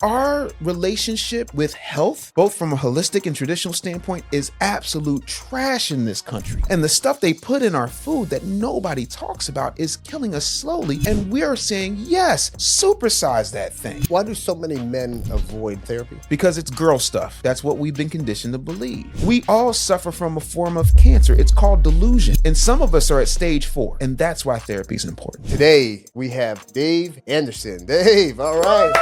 Our relationship with health, both from a holistic and traditional standpoint, is absolute trash in this country. And the stuff they put in our food that nobody talks about is killing us slowly. And we're saying, yes, supersize that thing. Why do so many men avoid therapy? Because it's girl stuff. That's what we've been conditioned to believe. We all suffer from a form of cancer. It's called delusion. And some of us are at stage 4. And that's why therapy is important. Today, we have Dave Anderson. Dave, all right.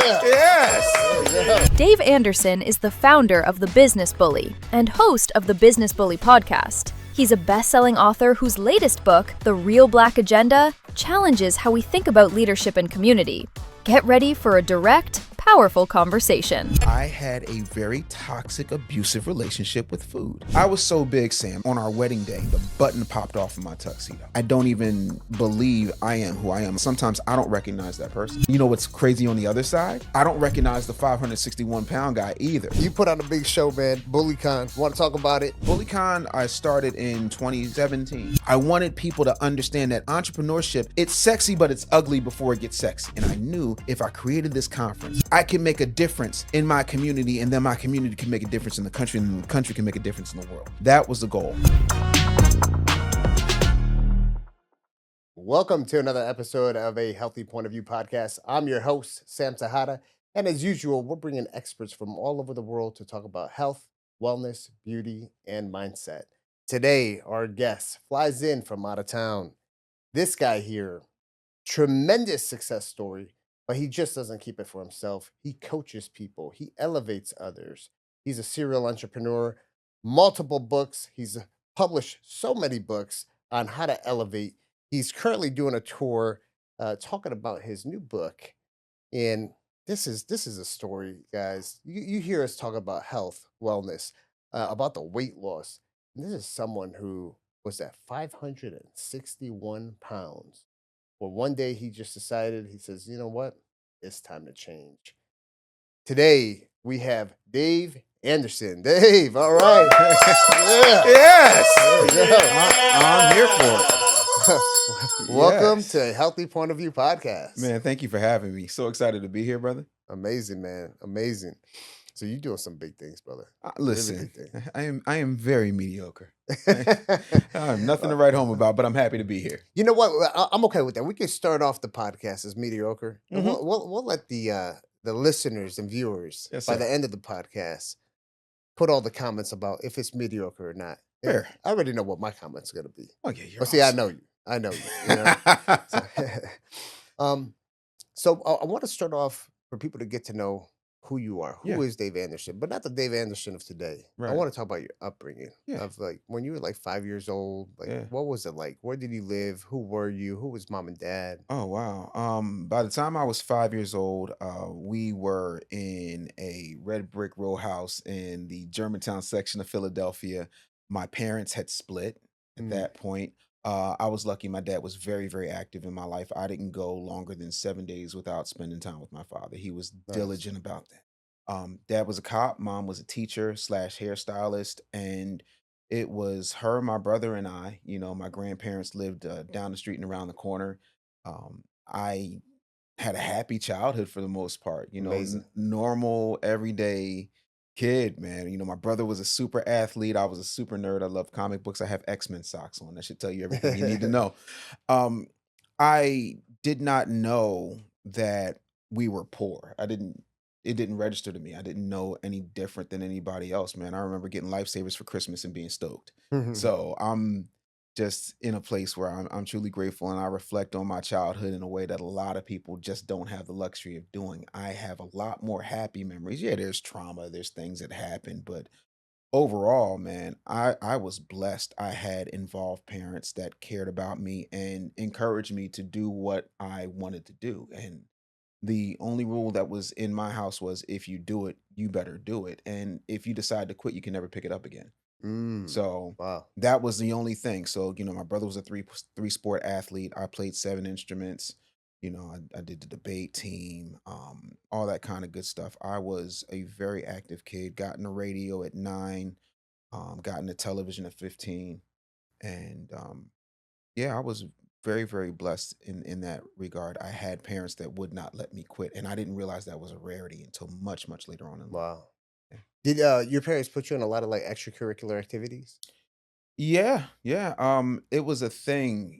Yes. Dave Anderson is the founder of The Business Bully and host of the Business Bully podcast. He's a best-selling author whose latest book, The Real Black Agenda, challenges how we think about leadership and community. Get ready for a direct, powerful conversation. I had a very toxic, abusive relationship with food. I was so big, Sam, on our wedding day, the button popped off of my tuxedo. I don't even believe I am who I am. Sometimes I don't recognize that person. You know what's crazy on the other side? I don't recognize the 561-pound guy either. You put on a big show, man. BullyCon. Want to talk about it? BullyCon, I started in 2017. I wanted people to understand that entrepreneurship, it's sexy, but it's ugly before it gets sexy. And I knew if I created this conference, I can make a difference in my community, and then my community can make a difference in the country, and the country can make a difference in the world. That was the goal. Welcome to another episode of A Healthy Point of View podcast. I'm your host, Sam Tejada, and as usual, we're bringing experts from all over the world to talk about health, wellness, beauty, and mindset. Today, our guest flies in from out of town. This guy here, tremendous success story, but he just doesn't keep it for himself. He coaches people. He elevates others. He's a serial entrepreneur, multiple books. He's published so many books on how to elevate. He's currently doing a tour talking about his new book. And this is a story, guys. You hear us talk about health, wellness, about the weight loss. And this is someone who was at 561 pounds. Well, one day he just decided, he says, you know what? It's time to change. Today, we have Dave Anderson. Dave, all right. Yeah. Yes. I'm here for it. Welcome Yes. to Healthy Point of View podcast. Man, thank you for having me. So excited to be here, brother. Amazing, man. Amazing. So you're doing some big things, brother. Listen, Really big things. I am very mediocre. I have nothing to write home about, but I'm happy to be here. You know what? I'm okay with that. We can start off the podcast as mediocre. And we'll let the listeners and viewers Yes, by sir. the end of the podcast put all the comments about if it's mediocre or not. And Fair. I already know what my comments are going to be. Oh, yeah, you're But see, awesome. I know you. I know you. know? So I want to start off for people to get to know who you are. Who is Yeah. Dave Anderson? But not the Dave Anderson of today. I Right. want to talk about your upbringing. Yeah. Of like when you were like 5 years old. Like Yeah. what was it like? Where did you live? Who were you? Who was mom and dad? Oh, wow. By the time I was 5 years old, we were in a red brick row house in the Germantown section of Philadelphia. My parents had split at Mm. that point. I was lucky my dad was very, very active in my life. I didn't go longer than 7 days without spending time with my father. He was Nice. diligent about that. Dad was a cop, mom was a teacher slash hairstylist, and it was her, my brother, and I. You know, my grandparents lived down the street and around the corner. I had a happy childhood for the most part, you know, Amazing. normal, everyday kid, man. You know, my brother was a super athlete. I was a super nerd. I love comic books. I have X-Men socks on. That should tell you everything you need to know. I did not know that we were poor. It didn't register to me. I didn't know any different than anybody else, man. I remember getting lifesavers for Christmas and being stoked. So I'm just in a place where I'm truly grateful, and I reflect on my childhood in a way that a lot of people just don't have the luxury of doing. I have a lot more happy memories. Yeah, there's trauma, there's things that happen, but overall, man, I was blessed. I had involved parents that cared about me and encouraged me to do what I wanted to do. And the only rule that was in my house was if you do it, you better do it. And if you decide to quit, you can never pick it up again. So Wow. that was the only thing. So, you know, my brother was a three sport athlete. I played 7 instruments. You know, I did the debate team, all that kind of good stuff. I was a very active kid, got in the radio at 9, got into television at 15. And yeah, I was very, very blessed in that regard. I had parents that would not let me quit, and I didn't realize that was a rarity until much, much later on in life. Wow. Yeah. Did your parents put you in a lot of like extracurricular activities? Yeah, yeah. It was a thing,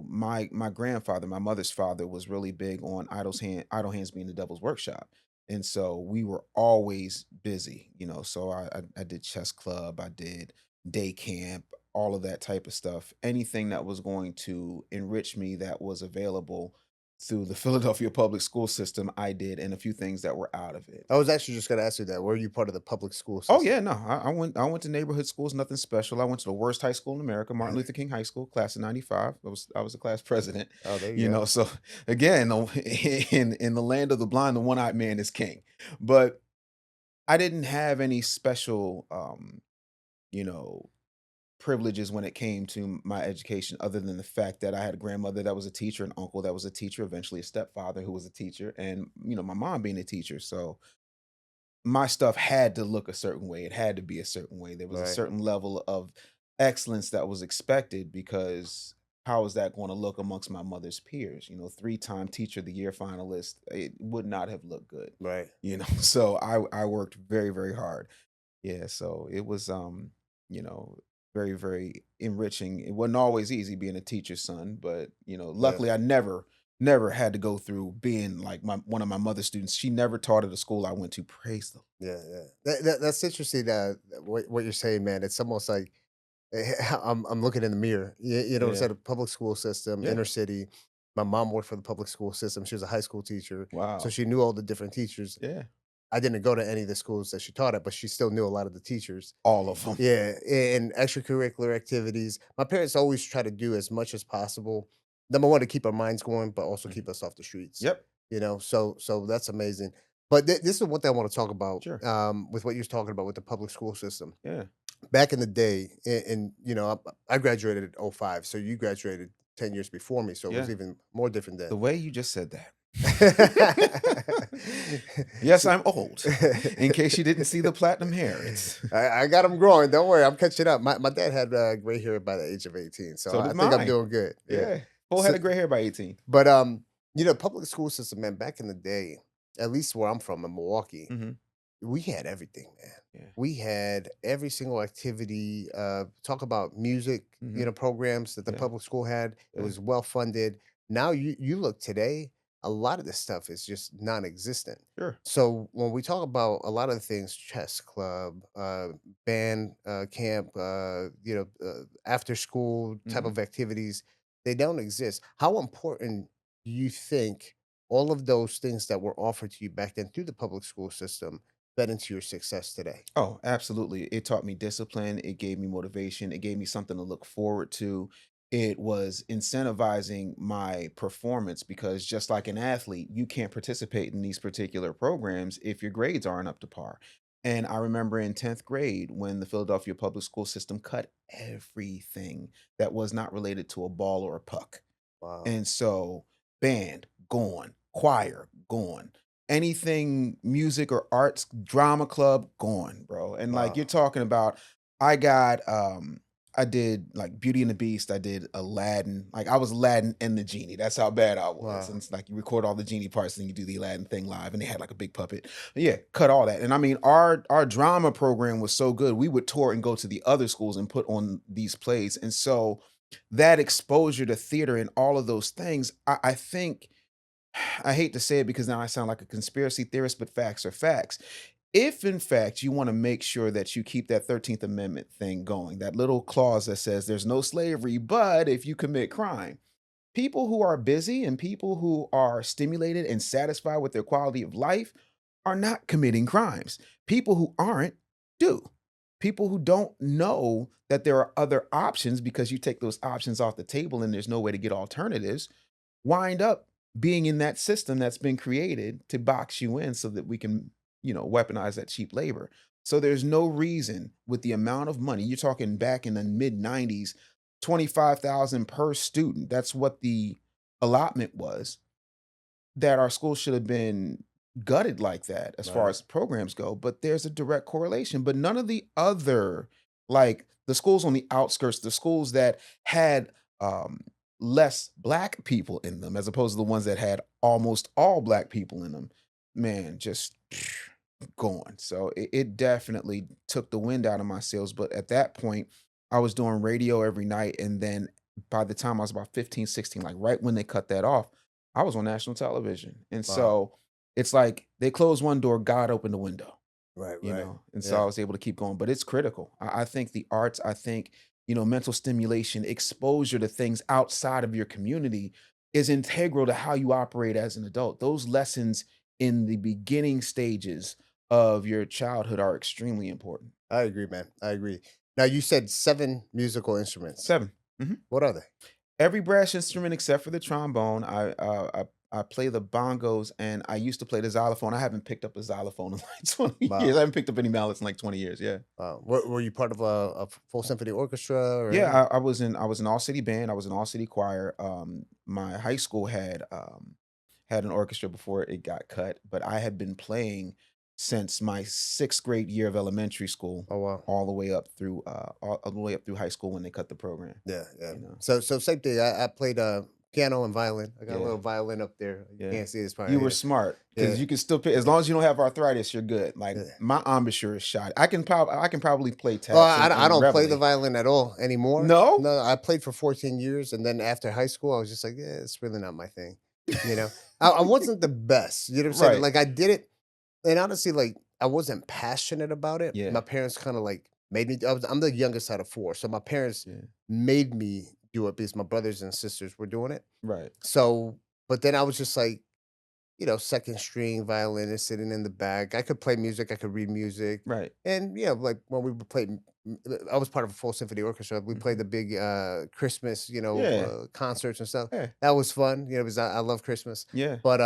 my grandfather, my mother's father was really big on idle hands being the devil's workshop. And so we were always busy, So I did chess club, I did day camp, all of that type of stuff. Anything that was going to enrich me that was available through the Philadelphia public school system, I did, and a few things that were out of it. I was actually just going to ask you that. Were you part of the public school Oh system? yeah, no. I went to neighborhood schools, nothing special. I went to the worst high school in America, Martin Luther King High School, class of '95. I was the class president. Oh, there you go. So again, in the land of the blind, the one-eyed man is king. But I didn't have any special you know, privileges when it came to my education, other than the fact that I had a grandmother that was a teacher, an uncle that was a teacher, eventually a stepfather who was a teacher, and my mom being a teacher. So my stuff had to look a certain way. It had to be a certain way. There was a Right. certain level of excellence that was expected because how is that going to look amongst my mother's peers? Three-time teacher of the year finalist. It would not have looked good. Right. So I worked very, very hard. Yeah, so it was you know, very, very enriching. It wasn't always easy being a teacher's son, but Yeah. luckily I never had to go through being like one of my mother's students. She never taught at a school I went to. Praise the Yeah. Yeah. That's interesting. What you're saying, man. It's almost like I'm looking in the mirror. It's Yeah. at a public school system, Yeah. inner city. My mom worked for the public school system. She was a high school teacher, so Wow. she knew all the different teachers. Yeah. I didn't go to any of the schools that she taught at, but she still knew a lot of the teachers. All of them. Yeah, and extracurricular activities. My parents always try to do as much as possible. Number one, to keep our minds going, but also keep Mhm. us off the streets. Yep. So that's amazing. But this is one thing I want to talk about Sure. with what you're talking about with the public school system. Yeah. Back in the day, and I graduated at '05, so you graduated 10 years before me, so it was Yeah. even more different The then. way you just said that. Yes, So- I'm old. In case you didn't see the platinum hair, it's I got them growing. Don't worry, I'm catching up. My dad had gray hair by the age of 18, so so I did think I'm mine. doing good. Yeah. Yeah. Full head So, of gray hair by 18. but public school system, man. Back in the day, at least where I'm from in Milwaukee, Hmm. we had everything, man. Yeah. We had every single activity. Talk about music, Hmm. programs that the Yeah. public school had. It Yeah. was well funded. Now you look today, a lot of this stuff is just non-existent. Sure. So when we talk about a lot of the things, chess club, band camp, after school type Hmm. of activities, they don't exist. How important do you think all of those things that were offered to you back then through the public school system fed into your success today? Oh, absolutely. It taught me discipline. It gave me motivation. It gave me something to look forward to. It was incentivizing my performance because just like an athlete, you can't participate in these particular programs if your grades aren't up to par. And I remember in 10th grade when the Philadelphia public school system cut everything that was not related to a ball or a puck. Wow. And so band, gone, choir, gone. Anything music or arts, drama club, gone, bro. And like Wow. you're talking about, I did like Beauty and the Beast, I did Aladdin. Like I was Aladdin and the genie. That's how bad I was. And Wow. it's like you record all the genie parts and then you do the Aladdin thing live and they had like a big puppet. But yeah, cut all that. And I mean our drama program was so good. We would tour and go to the other schools and put on these plays. And so that exposure to theater and all of those things, I think I hate to say it because now I sound like a conspiracy theorist, but facts are facts. If in fact you want to make sure that you keep that 13th Amendment thing going, that little clause that says there's no slavery, but if you commit crime, people who are busy and people who are stimulated and satisfied with their quality of life are not committing crimes. People who aren't do. People who don't know that there are other options because you take those options off the table and there's no way to get alternatives wind up being in that system that's been created to box you in so that we can, weaponize that cheap labor. So there's no reason with the amount of money you're talking back in the mid 90s, 25,000 per student. That's what the allotment was that our school should have been gutted like that as far Right. as programs go, but there's a direct correlation. But none of the other, like the schools on the outskirts, the schools that had less black people in them as opposed to the ones that had almost all black people in them, man, just gone. So it definitely took the wind out of my sails. But at that point, I was doing radio every night. And then by the time I was about 15, 16, like right when they cut that off, I was on national television. And Wow. so it's like they closed one door, God opened the window, Right, you right. know? And so Yeah. I was able to keep going. But it's critical. I think the arts, I think, mental stimulation, exposure to things outside of your community is integral to how you operate as an adult. Those lessons in the beginning stages of your childhood are extremely important. I agree, man. I agree. Now you said 7 musical instruments. 7. Mhm. What are they? Every brass instrument except for the trombone. I play the bongos, and I used to play the xylophone. I haven't picked up a xylophone in like 20 years. Wow. I haven't picked up any mallets in like 20 years. Yeah. Were you part of a full symphony orchestra or anything? Yeah, I was in all city band. I was in all city choir. My high school had an orchestra before it got cut, but I had been playing since my 6th grade year of elementary school, Oh, wow. all the way up through all the way up through high school when they cut the program. Yeah, yeah. You know, So same thing. I played piano and violin. I got a yeah, little violin up there. You yeah. can't see this part You were here. smart Yeah, because you can still pick as long as you don't have arthritis. You're good. Like yeah. my embouchure is shot. I can probably play Well, taps I and don't play the reveille. violin at all anymore. No. No, I played for 14 years, and then after high school, I was just like, yeah, it's really not my thing. You know, I wasn't the best. You know what I'm saying? Right. Like I did it, and honestly, like I wasn't passionate about it. Yeah. My parents kind of like made me. I'm the youngest out of 4, so my parents Yeah. made me do it because my brothers and sisters were doing it. Right. So, but then I was just like, second string violinist sitting in the back. I could play music, I could read music. Right. And like when we would play, I was part of a full symphony orchestra. We played Mhm. the big Christmas, Yeah. concerts and stuff. Yeah. That was fun, because I love Christmas. Yeah. But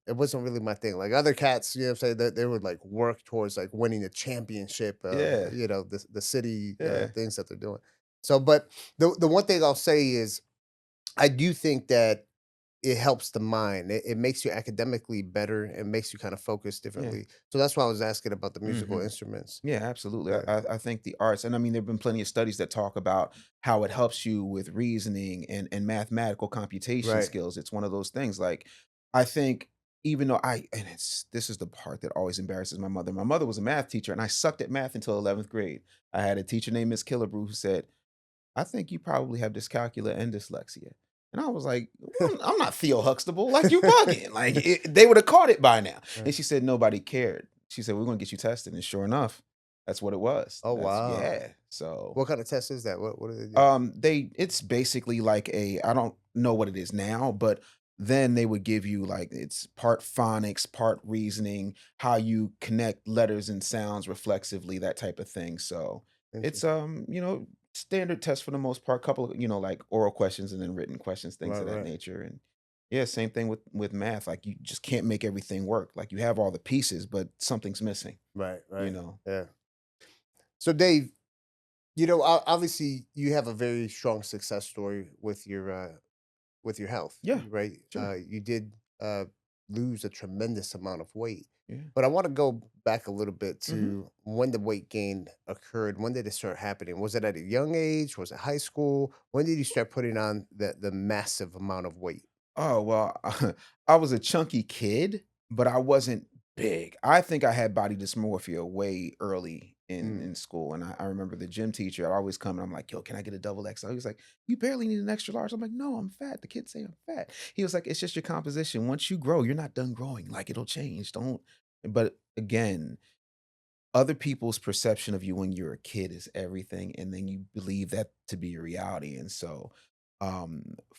it wasn't really my thing. Like other cats, what I'm saying, that they would like work towards like winning a championship, Yeah. the city Yeah. things that they're doing. So, but the one thing I'll say is I do think that it helps the mind. It makes you academically better. It makes you kind of focus Yeah. differently. So that's why I was asking about the musical Mhm. instruments. Yeah, absolutely. I, Yeah. I I think the arts, and I mean, there have been plenty of studies that talk about how it helps you with reasoning and mathematical computation Right. skills. It's one of those things. Like, I think even though and this is the part that always embarrasses my mother. My mother was a math teacher, and I sucked at math until 11th grade. I had a teacher named Miss Killebrew who said, I think you probably have dyscalculia and dyslexia. And I was like, I'm not Theo Huxtable. Like, you bugging. Like, they would have caught it by now. Right. And she said, nobody cared. She said, we're going to get you tested. And sure enough, that's what it was. Oh That's, wow. yeah. So, What kind of test is that? What do they do? it's basically like I don't know what it is now, but then they would give you like, it's part phonics, part reasoning, how you connect letters and sounds reflexively, that type of thing. So it's, Interesting. standard test for the most part, couple of, like oral questions and then written questions, things Right, of that right, nature. And yeah, same thing with math. Like you just can't make everything work. Like you have all the pieces, but something's missing, right, you right. know. Yeah. So Dave, obviously you have a very strong success story with your health, Yeah, right? sure. You did lose a tremendous amount of weight, Yeah. but I want to go back a little bit Mhm. to when the weight gain occurred. When did it start happening? Was it at a young age? Was it high school? When did you start putting on the massive amount of weight? Oh, well, I was a chunky kid, but I wasn't big. I think I had body dysmorphia way early in Mm, in school, and I remember the gym teacher. I'd always come, and I'm like, "Yo, can I get a double XL?" He was like, "You barely need an extra large." I'm like, "No, I'm fat. The kids say I'm fat." He was like, "It's just your composition. Once you grow, you're not done growing. Like it'll change. Don't." But again, other people's perception of you when you're a kid is everything, and then you believe that to be your reality. And so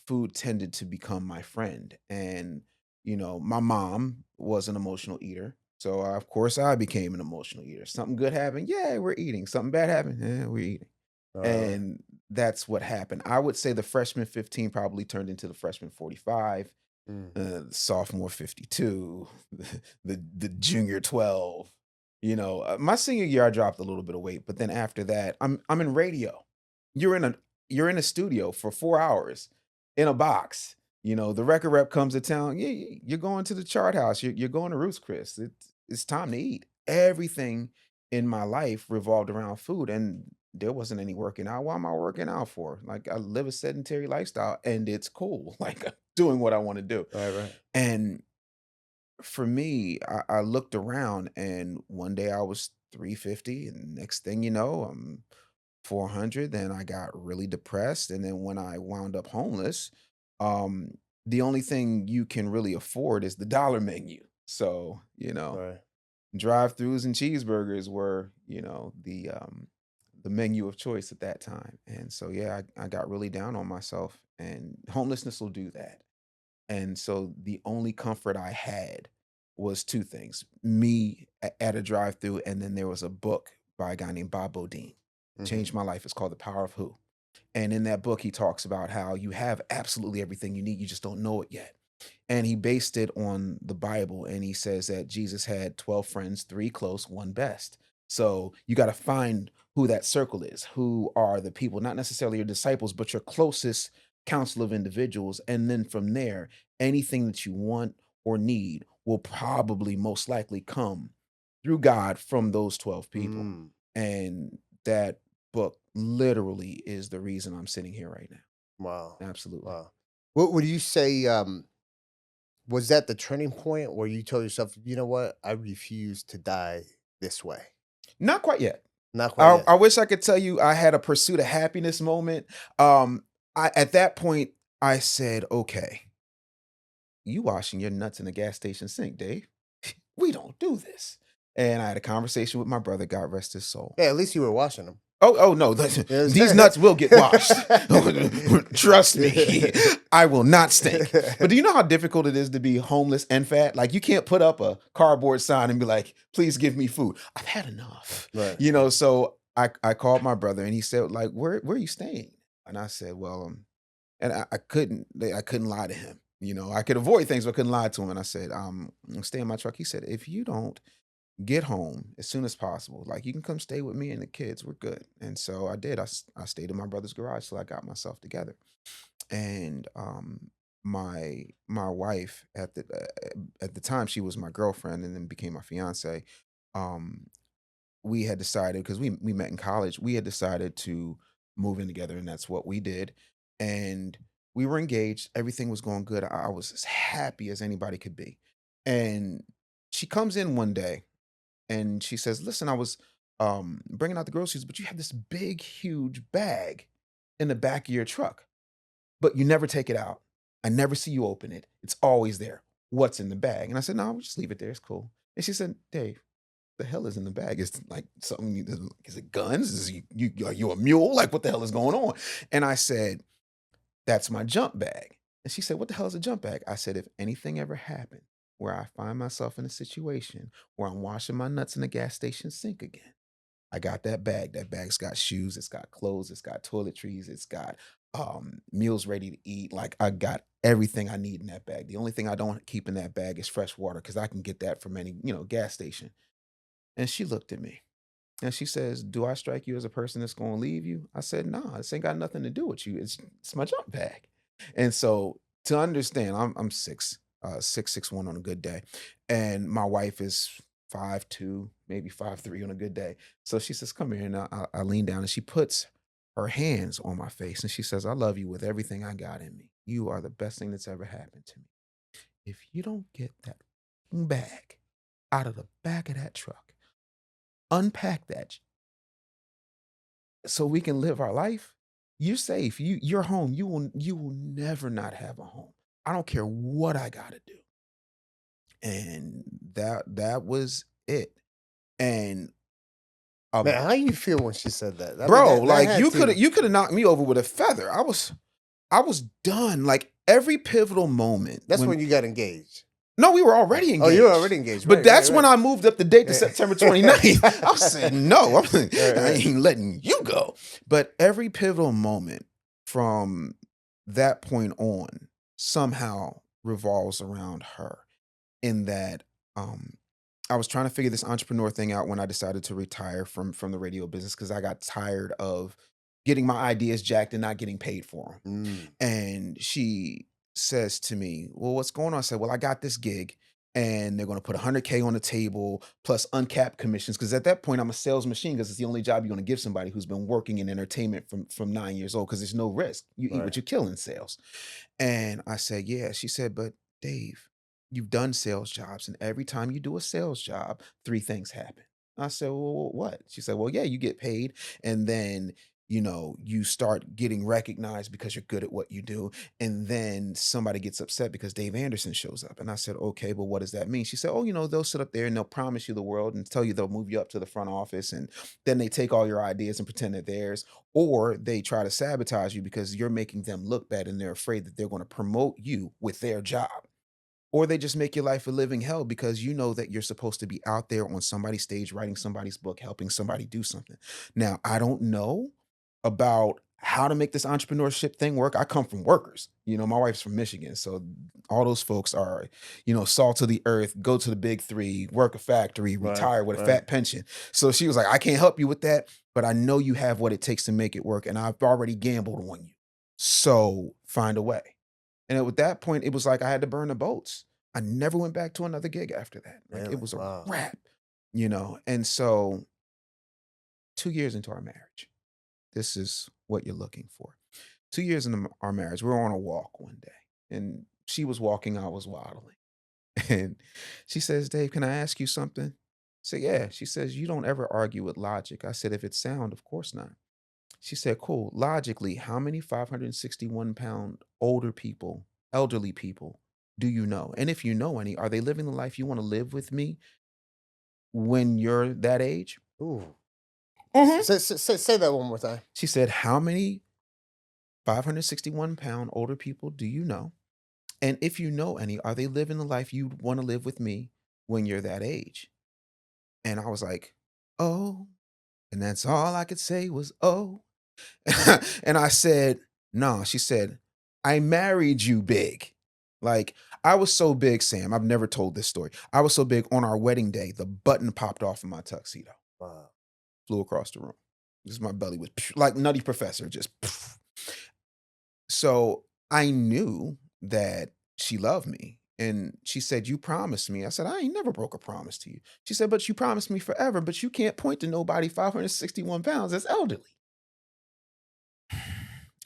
food tended to become my friend. And my mom was an emotional eater, so of course I became an emotional eater. Something good happened, yeah, we're eating. Something bad happened, yeah, we're eating. uh, And that's what happened. I would say the freshman 15 probably turned into the freshman 45, mm, the sophomore 52, the junior 12. My senior year I dropped a little bit of weight, but then after that, I'm in radio. You're in a you're in a studio for 4 hours in a box. The record rep comes to town. Yeah, you're going to the chart house. You're going to Ruth's Chris. It's time to eat. Everything in my life revolved around food, and there wasn't any working out. Why am I working out for? Like, I live a sedentary lifestyle and it's cool. Like, I'm doing what I want to do. Right, right. And for me, I looked around and one day I was 350, and next thing you know, I'm 400. Then I got really depressed. And then when I wound up homeless, um, the only thing you can really afford is the dollar menu. So, Right. drive-throughs and cheeseburgers were, the menu of choice at that time. And so yeah, I got really down on myself, and homelessness will do that. And so the only comfort I had was two things: me at a drive-through, and then there was a book by a guy named Bob Bodine. Mhm. Changed my life. It's called The Power of Who. And in that book, he talks about how you have absolutely everything you need, you just don't know it yet. And he based it on the Bible. And he says that Jesus had 12 friends, three close, one best. So you got to find who that circle is, who are the people, not necessarily your disciples, but your closest council of individuals. And then from there, anything that you want or need will probably most likely come through God from those 12 people. Mm. And that book literally is the reason I'm sitting here right now. Wow. Absolutely. Wow. What would you say, was that the turning point where you told yourself, you know what? I refuse to die this way? Not quite yet. Not quite I, yet. I wish I could tell you I had a pursuit of happiness moment. At that point, I said, okay, you washing your nuts in a gas station sink, Dave. We don't do this. And I had a conversation with my brother, God rest his soul. Yeah, at least you were washing them. Oh no, You know what I'm these saying? nuts will get washed. Trust me, I will not stink. But do you know how difficult it is to be homeless and fat? Like, you can't put up a cardboard sign and be like, please give me food. I've had enough. Right. So I called my brother and he said, like, where are you staying? And I said, well, and I couldn't lie to him. I could avoid things, but I couldn't lie to him. And I said, I'm staying in my truck. He said, if you don't get home as soon as possible, like, you can come stay with me and the kids, we're good. And so I did. I stayed in my brother's garage till I got myself together. And my wife at the time, she was my girlfriend and then became my fiance. Um, we had decided, because we met in college, we had decided to move in together, and that's what we did. And we were engaged. Everything was going good. I was as happy as anybody could be. And she comes in one day and she says, "Listen, I was bringing out the groceries, but you have this big, huge bag in the back of your truck, but you never take it out. I never see you open it. It's always there. What's in the bag?" And I said, "No, we'll just leave it there. It's cool." And she said, "Dave, the hell is in the bag? Is like something? Is it guns? Are you a mule? Like, what the hell is going on?" And I said, "That's my jump bag." And she said, "What the hell is a jump bag?" I said, "If anything ever happened where I find myself in a situation where I'm washing my nuts in the gas station sink again, I got that bag. That bag's got shoes, it's got clothes, it's got toiletries, it's got meals ready to eat. Like, I got everything I need in that bag. The only thing I don't keep in that bag is fresh water, because I can get that from any, gas station." And she looked at me and she says, "Do I strike you as a person that's going to leave you?" I said, "Nah, this ain't got nothing to do with you. It's my junk bag." And so, to understand, I'm 6'1" on a good day, and my wife is 5'2", maybe 5'3" on a good day. So she says, "Come here," and I lean down and she puts her hands on my face and she says, "I love you with everything I got in me. You are the best thing that's ever happened to me. If you don't get that bag out of the back of that truck, unpack that so we can live our life, you're safe. You're home. You will never not have a home. I don't care what I gotta do." And that was it. And Man, um how you feel when she said that? I mean, bro, that like, had to. you could have knocked me over with a feather. I was done. Like, every pivotal moment That's when when you got engaged. no, we were already Oh, you were engaged. already engaged. But Right, that's right, when right. I moved up the date to Yeah. September 29th. I said, no, Right, I right. ain't letting you go. But every pivotal moment from that point on somehow revolves around her, in that um, I was trying to figure this entrepreneur thing out when I decided to retire from the radio business, because I got tired of getting my ideas jacked and not getting paid for them. Mm. And she says to me, "Well, what's going on?" I said, "Well, I got this gig and they're going to put 100K on the table plus uncapped commissions. Because at that point, I'm a sales machine because it's the only job you're going to give somebody who's been working in entertainment from 9 years old because there's no risk. You eat Right. what you kill in sales. And I said, yeah. She said, but Dave, you've done sales jobs, and every time you do a sales job, three things happen. I said, well, what? She said, well, yeah, you get paid, and then you start getting recognized because you're good at what you do. And then somebody gets upset because Dave Anderson shows up. And I said, okay, but what does that mean? She said, oh, they'll sit up there and they'll promise you the world and tell you they'll move you up to the front office. And then they take all your ideas and pretend they're theirs. Or they try to sabotage you because you're making them look bad and they're afraid that they're going to promote you with their job. Or they just make your life a living hell because you know that you're supposed to be out there on somebody's stage, writing somebody's book, helping somebody do something. Now, I don't know about how to make this entrepreneurship thing work. I come from workers. My wife's from Michigan. So all those folks are, salt of the earth, go to the big three, work a factory, Right. retire with a Right. fat pension. So she was like, I can't help you with that, but I know you have what it takes to make it work. And I've already gambled on you. So find a way. And at that point, it was like I had to burn the boats. I never went back to another gig after that. Like Really? it was a Wow. wrap, And so 2 years into our marriage, this is what you're looking for. 2 years into our marriage, we were on a walk one day, and she was walking, I was waddling. And she says, Dave, can I ask you something? I said, yeah. She says, you don't ever argue with logic. I said, if it's sound, of course not. She said, cool. Logically, how many 561-pound elderly people do you know? And if you know any, are they living the life you want to live with me when you're that age? Ooh. Mhm. Say that one more time. She said, how many 561-pound older people do you know? And if you know any, are they living the life you want to live with me when you're that age? And I was like, oh. And that's all I could say was, oh. And I said, no. She said, I married you big. Like, I was so big, Sam. I've never told this story. I was so big on our wedding day, the button popped off of my tuxedo, Wow. flew across the room. Just my belly was like Nutty Professor, just. So I knew that she loved me. And she said, you promised me. I said, I ain't never broke a promise to you. She said, but you promised me forever, but you can't point to nobody 561 pounds that's elderly.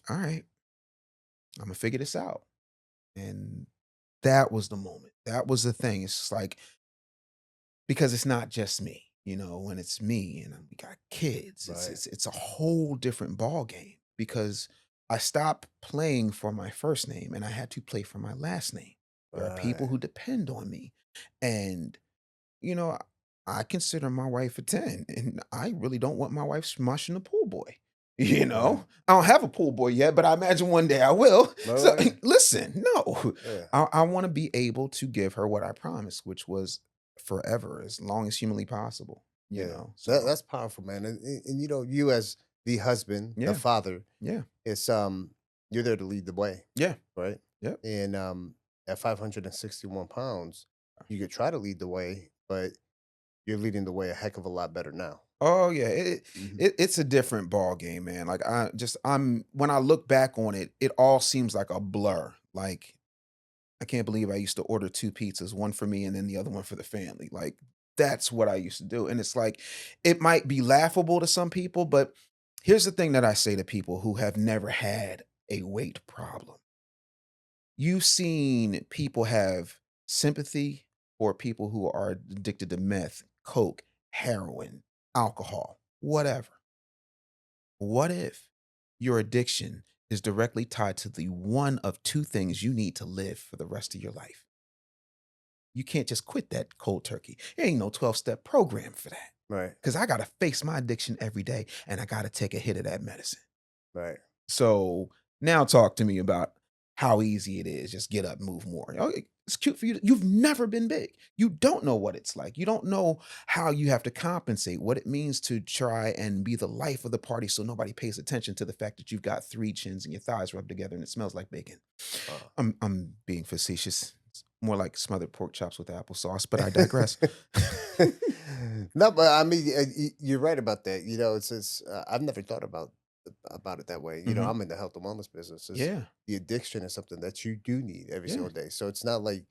All right, I'm going to figure this out. And that was the moment. That was the thing. It's just like, because it's not just me, when it's me and we got kids, Right. it's a whole different ball game because I stopped playing for my first name and I had to play for my last name. There are people Right. who depend on me. And, you know, I consider my wife a 10 and I really don't want my wife smushing a pool boy. Right. I don't have a pool boy yet, but I imagine one day I will. So Right. listen, no, Yeah. I want to be able to give her what I promised, which was forever, as long as humanly possible, Yeah. So That's powerful, man. And you as the husband, the yeah, father, yeah, it's you're there to lead the way, yeah, right? yep. And at 561 pounds, you could try to lead the way, but you're leading the way a heck of a lot better now. Oh yeah, it, Mhm. it it's a different ball game, man. Like I'm when I look back on it, it all seems like a blur. Like I can't believe I used to order two pizzas, one for me and then the other one for the family. Like that's what I used to do. And it's like it might be laughable to some people, but here's the thing that I say to people who have never had a weight problem. You've seen people have sympathy for people who are addicted to meth, coke, heroin, alcohol, whatever. What if your addiction is directly tied to the one of two things you need to live for the rest of your life? You can't just quit that cold turkey. There ain't no 12-step program for that. Right. Because I got to face my addiction every day and I got to take a hit of that medicine. Right. So now talk to me about how easy it is. Just get up, move more. It's cute for you. You've never been big. You don't know what it's like. You don't know how you have to compensate, what it means to try and be the life of the party so nobody pays attention to the fact that you've got three chins and your thighs rubbed together and it smells like bacon. Wow. I'm being facetious. It's more like smothered pork chops with applesauce, but I digress. No, but I mean, you're right about that. I've never thought about it that way. Mhm. I'm in the health and wellness business. Yeah. The addiction is something that you do need every Yeah. single day. So it's not like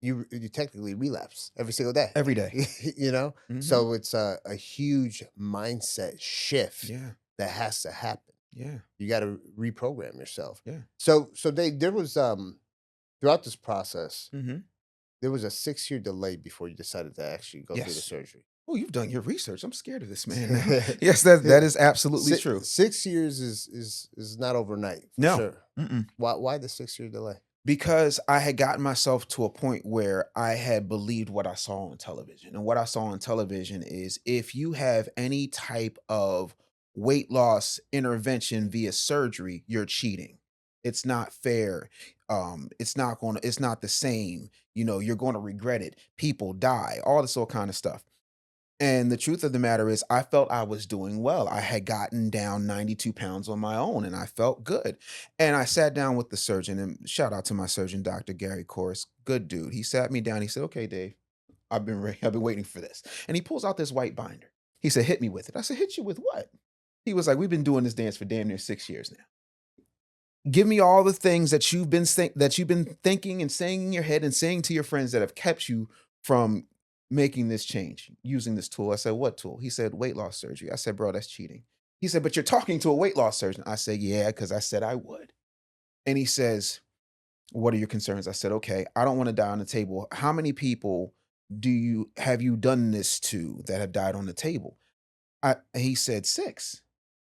you technically relapse every single day. Every day. You know, Mhm. so it's a huge mindset shift Yeah. that has to happen. Yeah. You got to reprogram yourself. Yeah. So there was throughout this process, Mhm. there was a 6-year delay before you decided to actually go through the Yes. surgery. Oh, you've done your research. I'm scared of this man now. Yes, that is absolutely true. 6 years is not overnight for No. sure. Mm-mm. Why the 6-year delay? Because I had gotten myself to a point where I had believed what I saw on television. And what I saw on television is if you have any type of weight loss intervention via surgery, you're cheating. It's not fair. It's not the same. You're going to regret it. People die, all this all kind of stuff. And the truth of the matter is, I felt I was doing well. I had gotten down 92 pounds on my own and I felt good. And I sat down with the surgeon, and shout out to my surgeon, Dr. Gary Corse. Good dude. He sat me down. He said, "Okay, Dave, I've been waiting for this." And he pulls out this white binder. He said, "Hit me with it." I said, "Hit you with what?" He was like, "We've been doing this dance for damn near 6 years now. Give me all the things that you've been thinking and saying in your head and saying to your friends that have kept you from making this change using this tool." I said, "What tool?" He said, "Weight loss surgery." I said, "Bro, that's cheating." He said, "But you're talking to a weight loss surgeon." I said, "Yeah, because I said I would." And he says, "What are your concerns?" I said, "Okay, I don't want to die on the table. How many people have you done this to that have died on the table?" He said, "6."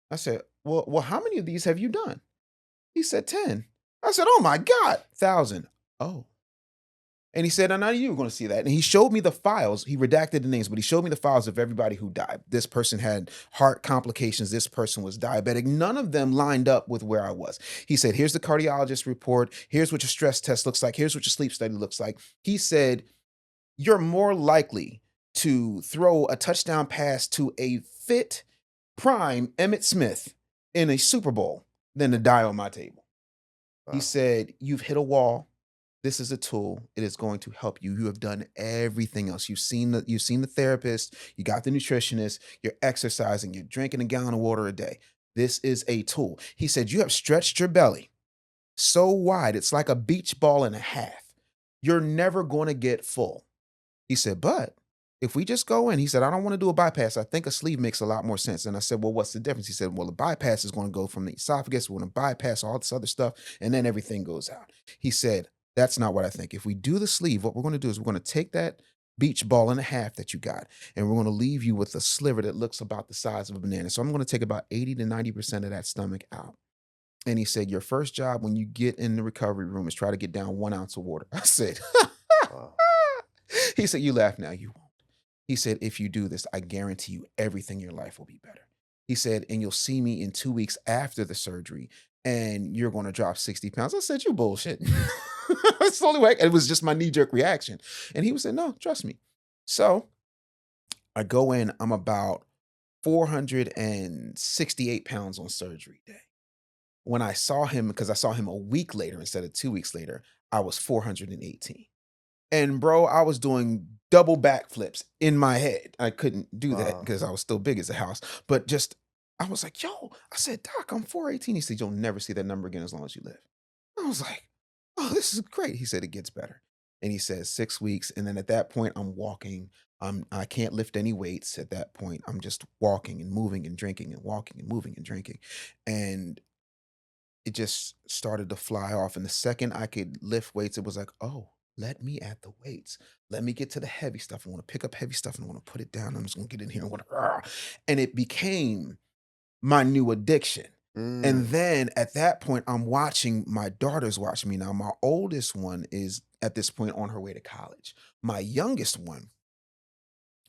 I said, "Well, how many of these have you done?" He said, 10. I said, "Oh my God, 1,000." Oh. And he said, "I know you were going to see that." And he showed me the files. He redacted the names, but he showed me the files of everybody who died. This person had heart complications. This person was diabetic. None of them lined up with where I was. He said, "Here's the cardiologist report. Here's what your stress test looks like. Here's what your sleep study looks like." He said, "You're more likely to throw a touchdown pass to a fit, prime Emmitt Smith in a Super Bowl than to die on my table." He Wow. said, "You've hit a wall. This is a tool. It is going to help you. You have done everything else. You've seen the therapist, you got the nutritionist, you're exercising, you're drinking a gallon of water a day. This is a tool." He said, "You have stretched your belly so wide, it's like a beach ball and a half. You're never going to get full." He said, "But if we just go in," he said, "I don't want to do a bypass. I think a sleeve makes a lot more sense." And I said, "Well, what's the difference?" He said, "Well, the bypass is going to go from the esophagus. We're going to bypass all this other stuff, and then everything goes out." He said, "That's not what I think. If we do the sleeve, what we're going to do is we're going to take that beach ball and a half that you got, and we're going to leave you with a sliver that looks about the size of a banana. So I'm going to take about 80 to 90% of that stomach out." And he said, "Your first job when you get in the recovery room is try to get down 1 ounce of water." I said, Wow. he said, "You laugh now, you won't." He said, "If you do this, I guarantee you everything in your life will be better." He said, "And you'll see me in 2 weeks after the surgery and you're going to drop 60 pounds." I said, "You bullshit." It's the only way. It was just my knee jerk reaction. And he was saying, "No, trust me." So I go in, I'm about 468 pounds on surgery day. When I saw him, because I saw him a week later instead of 2 weeks later, I was 418. And bro, I was doing double backflips in my head. I couldn't do that Wow. because I was still big as a house. But just, I was like, "Yo," I said, "Doc, I'm 418." He said, "You'll never see that number again as long as you live." I was like, "Oh, this is great." He said, "It gets better." And he says 6 weeks. And then at that point, I'm walking. I can't lift any weights at that point. I'm just walking and moving and drinking and walking and moving and drinking. And it just started to fly off. And the second I could lift weights, it was like, "Oh, let me at the weights. Let me get to the heavy stuff. I want to pick up heavy stuff and I want to put it down. I'm just going to get in here and and it became my new addiction. And Mm. then at that point, I'm watching my daughters watch me now. My oldest one is at this point on her way to college. My youngest one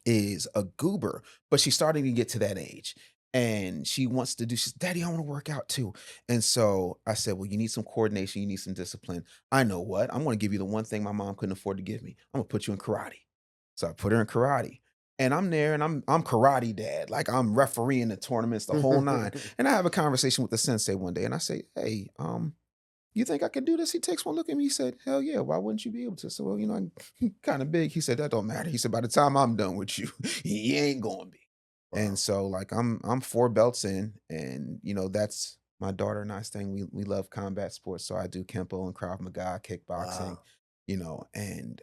is a goober, but she's starting to get to that age. And she wants to do, she's, "Daddy, I want to work out too." And so I said, "Well, you need some coordination, you need some discipline. I know what. I'm going to give you the one thing my mom couldn't afford to give me. I'm gonna put you in karate." So I put her in karate. And I'm there and I'm karate dad. Like I'm refereeing the tournaments, the whole nine. And I have a conversation with the sensei one day and I say, "Hey, you think I could do this?" He takes one look at me. He said, "Hell yeah. Why wouldn't you be able to?" So, "Well, I'm kind of big." He said, "That don't matter." He said, "By the time I'm done with you, you ain't going to be." And Wow. so like I'm 4 belts in and that's my daughter and I's thing. We love combat sports. So I do Kempo and Krav Maga, kickboxing, Wow. and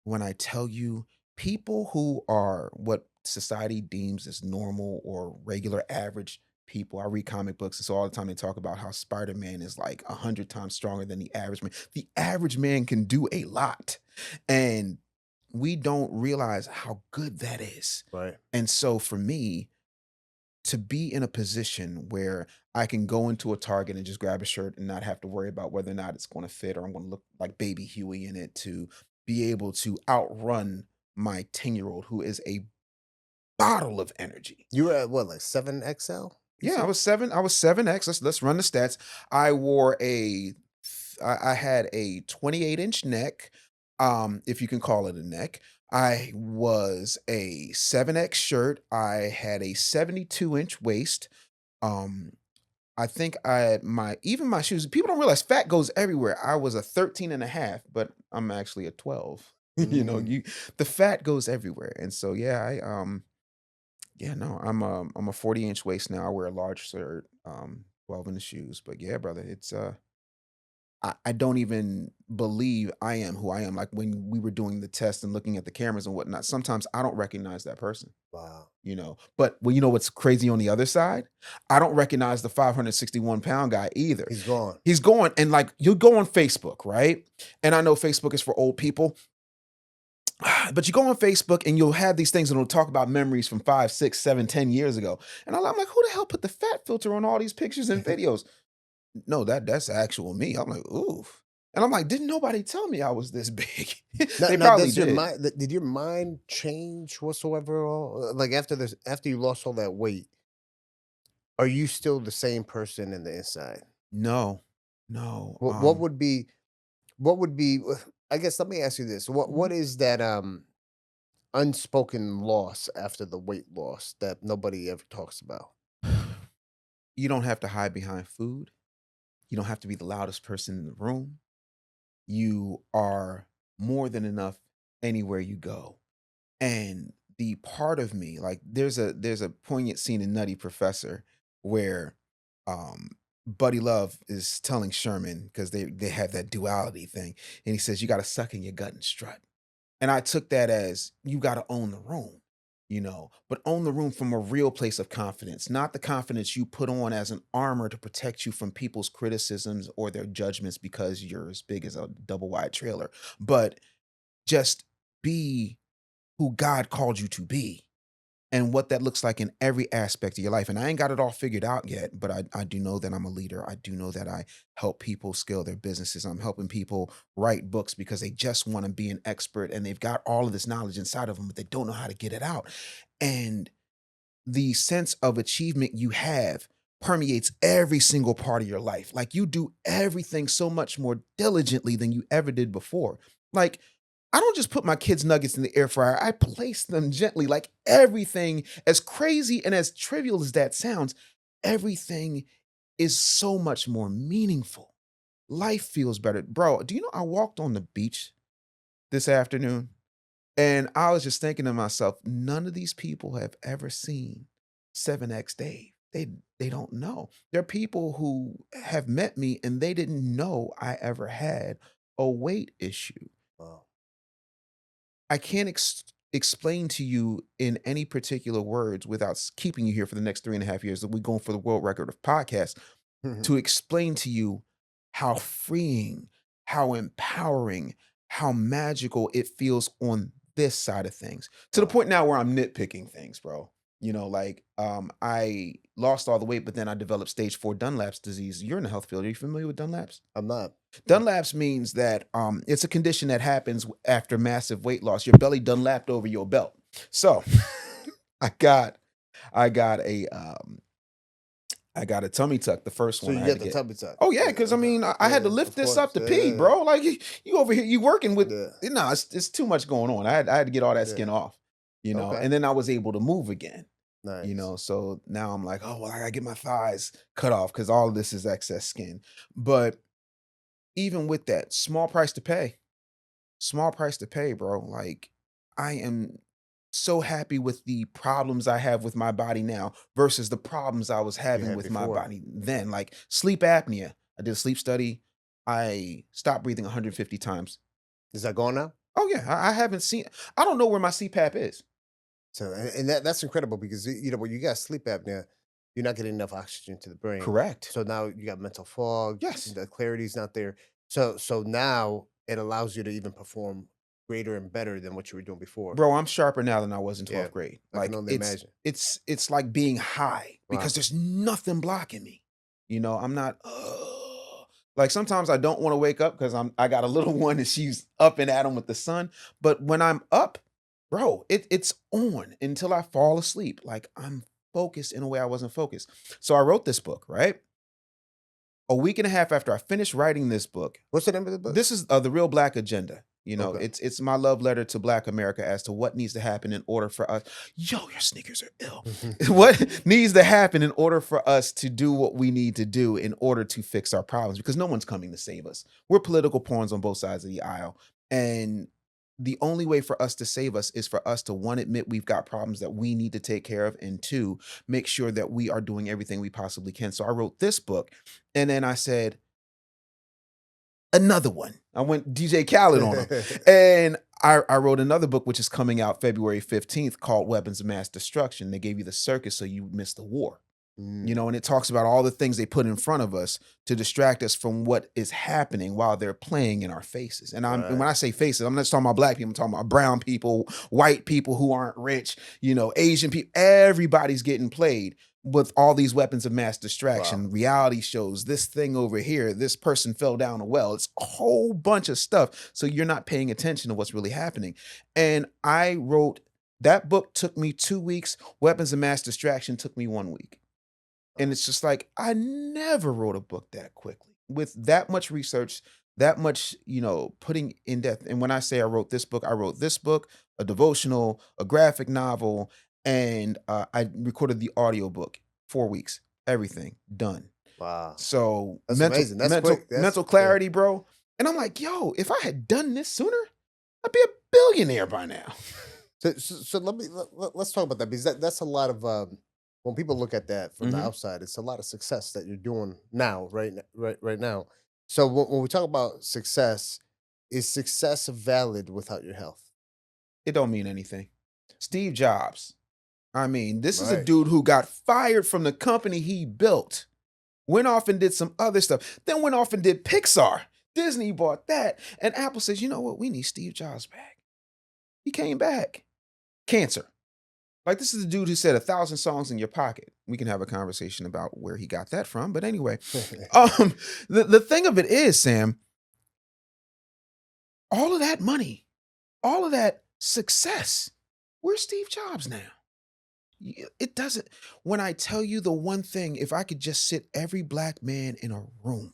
when I tell you people who are what society deems as normal or regular average people. I read comic books, and so all the time they talk about how Spider-Man is like 100 times stronger than the average man. The average man can do a lot, and we don't realize how good that is. Right. And so for me, to be in a position where I can go into a Target and just grab a shirt and not have to worry about whether or not it's going to fit or I'm going to look like baby Huey in it, to be able to outrun my 10-year-old who is a bottle of energy. You were at what, like 7XL? You Yeah, said? I was 7X. Let's run the stats. I wore a I had a 28-inch neck, if you can call it a neck. I was a 7X shirt. I had a 72-inch waist. Um, I think I had even my shoes. People don't realize fat goes everywhere. I was a 13 and a half, but I'm actually a 12. You know, Mm. the fat goes everywhere. And so yeah, yeah, no, I'm a 40-inch waist now. I wear a large shirt, 12 in the shoes. But yeah, brother, it's I don't even believe I am who I am. Like when we were doing the test and looking at the cameras and whatnot, sometimes I don't recognize that person, Wow. you know. But well, you know what's crazy on the other side? I don't recognize the 561-pound guy either. He's gone. He's going, and like you go on Facebook, right? And I know Facebook is for old people, but you go on Facebook and you'll have these things and it'll talk about memories from 5, 6, 7, 10 years ago. And I'm like, who the hell put the fat filter on all these pictures and videos? No, that's actual me. I'm like, ooh. And I'm like, didn't nobody tell me I was this big? Now, They now probably does your did. mind did your mind change whatsoever? Like after you lost all that weight, are you still the same person in the inside? No, no. What would be what would be I guess let me ask you this. Mhm. What is that unspoken loss after the weight loss that nobody ever talks about? You don't have to hide behind food. You don't have to be the loudest person in the room. You are more than enough anywhere you go. And the part of me, like there's a poignant scene in Nutty Professor where um Buddy Love is telling Sherman, because they have that duality thing, and he says, you gotta suck in your gut and strut. And I took that as you gotta own the room, you know, but own the room from a real place of confidence, not the confidence you put on as an armor to protect you from people's criticisms or their judgments because you're as big as a double wide trailer. But just be who God called you to be and what that looks like in every aspect of your life. And I ain't got it all figured out yet, but I do know that I'm a leader. I do know that I help people scale their businesses. I'm helping people write books because they just want to be an expert and they've got all of this knowledge inside of them, but they don't know how to get it out. And the sense of achievement you have permeates every single part of your life. Like you do everything so much more diligently than you ever did before. Like I don't just put my kids' nuggets in the air fryer. I place them gently. Like everything, as crazy and as trivial as that sounds, everything is so much more meaningful. Life feels better. Bro, do you know I walked on the beach this afternoon? And I was just thinking to myself, none of these people have ever seen 7X Dave. They don't know. There are people who have met me and they didn't know I ever had a weight issue. Wow. I can't explain to you in any particular words without keeping you here for the next 3.5 years that we're going for the world record of podcasts, to explain to you how freeing, how empowering, how magical it feels on this side of things. To the Wow. point now where I'm nitpicking things, bro. You know, like I lost all the weight, but then I developed stage 4 Dunlap's disease. You're in the health field. Are you familiar with Dunlap's? I'm not. Dunlap's means that it's a condition that happens after massive weight loss. Your belly Dunlapped over your belt. So I got I got a I got a tummy tuck, the first So one I you had get to the get. tummy tuck. Oh yeah, because I Okay. mean I had to Yeah, lift of this up course. to Yeah, pee, yeah, bro. Like you over here, you working with yeah. no, it's too much going on. I had to get all that Yeah. skin off, you know, Okay. and then I was able to move again. You Nice. know, so now I'm like, oh well, I gotta get my thighs cut off because all of this is excess skin. But even with that, small price to pay. Small price to pay, bro. Like, I am so happy with the problems I have with my body now versus the problems I was You having had with my before. body then. Like sleep apnea. I did a sleep study. I stopped breathing 150 times. Is that gone now? Oh yeah, I haven't seen. I don't know where my CPAP is. So, and that's incredible because when you got sleep apnea, you're not getting enough oxygen to the brain. Correct. So now you got mental fog, Yes, the clarity's not there. So now it allows you to even perform greater and better than what you were doing before. bro. I'm sharper now than I was in Yeah, 12th grade. I can Like only imagine. it's like being high because Wow. there's nothing blocking me. I'm not. Like sometimes I don't want to wake up because I got a little one and she's up and at 'em with the sun. But when I'm up, bro, it's on until I fall asleep. Like I'm focused in a way I wasn't focused. So I wrote this book, right? A week and a half after I finished writing this book. What's the name of the book? This is The Real Black Agenda. Okay. It's my love letter to Black America as to what needs to happen in order for us. Yo, your sneakers are ill. What needs to happen in order for us to do what we need to do in order to fix our problems? Because no one's coming to save us. We're political pawns on both sides of the aisle. And the only way for us to save us is for us to, one, admit we've got problems that we need to take care of, and two, make sure that we are doing everything we possibly can. So I wrote this book, and then I said, another one. I went DJ Khaled on them. And I wrote another book, which is coming out February 15th, called Weapons of Mass Destruction. They gave you the circus so you missed the war. And it talks about all the things they put in front of us to distract us from what is happening while they're playing in our faces. And and when I say faces, I'm not just talking about black people, I'm talking about brown people, white people who aren't rich, Asian people. Everybody's getting played with all these weapons of mass distraction, reality shows, this thing over here, this person fell down a well. It's a whole bunch of stuff. So you're not paying attention to what's really happening. And I wrote, that book took me 2 weeks. Weapons of Mass Distraction took me 1 week. And it's just like, I never wrote a book that quickly with that much research, that much, putting in depth. And when I say I wrote this book, a devotional, a graphic novel, and I recorded the audiobook, 4 weeks, everything done. Wow. So That's amazing. That's quick. mental clarity, bro. And I'm like, yo, if I had done this sooner, I'd be a billionaire by now. So let's talk about that because that's a lot of when people look at that from the Mhm. outside, it's a lot of success that you're doing now, right now. So when we talk about success, is success valid without your health? It don't mean anything. Steve Jobs. I mean, this is a Right. dude who got fired from the company he built, went off and did some other stuff, then went off and did Pixar. Disney bought that. And Apple says, you know what? We need Steve Jobs back. He came back. Cancer. Like, this is the dude who said 1,000 songs in your pocket. We can have a conversation about where he got that from. But anyway, the thing of it is, Sam, all of that money, all of that success, where's Steve Jobs now? It doesn't. When I tell you the one thing, if I could just sit every black man in a room,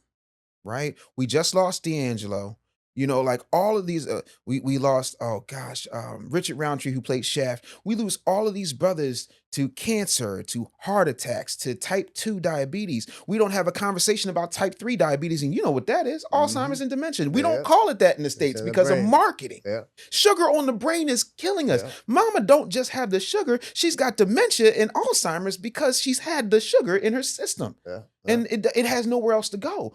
right? We just lost D'Angelo. Like all of these, we lost, oh gosh, Richard Roundtree, who played Shaft. We lose all of these brothers to cancer, to heart attacks, to type 2 diabetes. We don't have a conversation about type 3 diabetes. And you know what that is? Alzheimer's and dementia. We don't Yeah. call it that in the States in the because of brain. marketing. Yeah. Sugar on the brain is killing us. Yeah. Mama don't just have the sugar. She's got dementia and Alzheimer's because she's had the sugar in her system. Yeah. And it has nowhere else to go.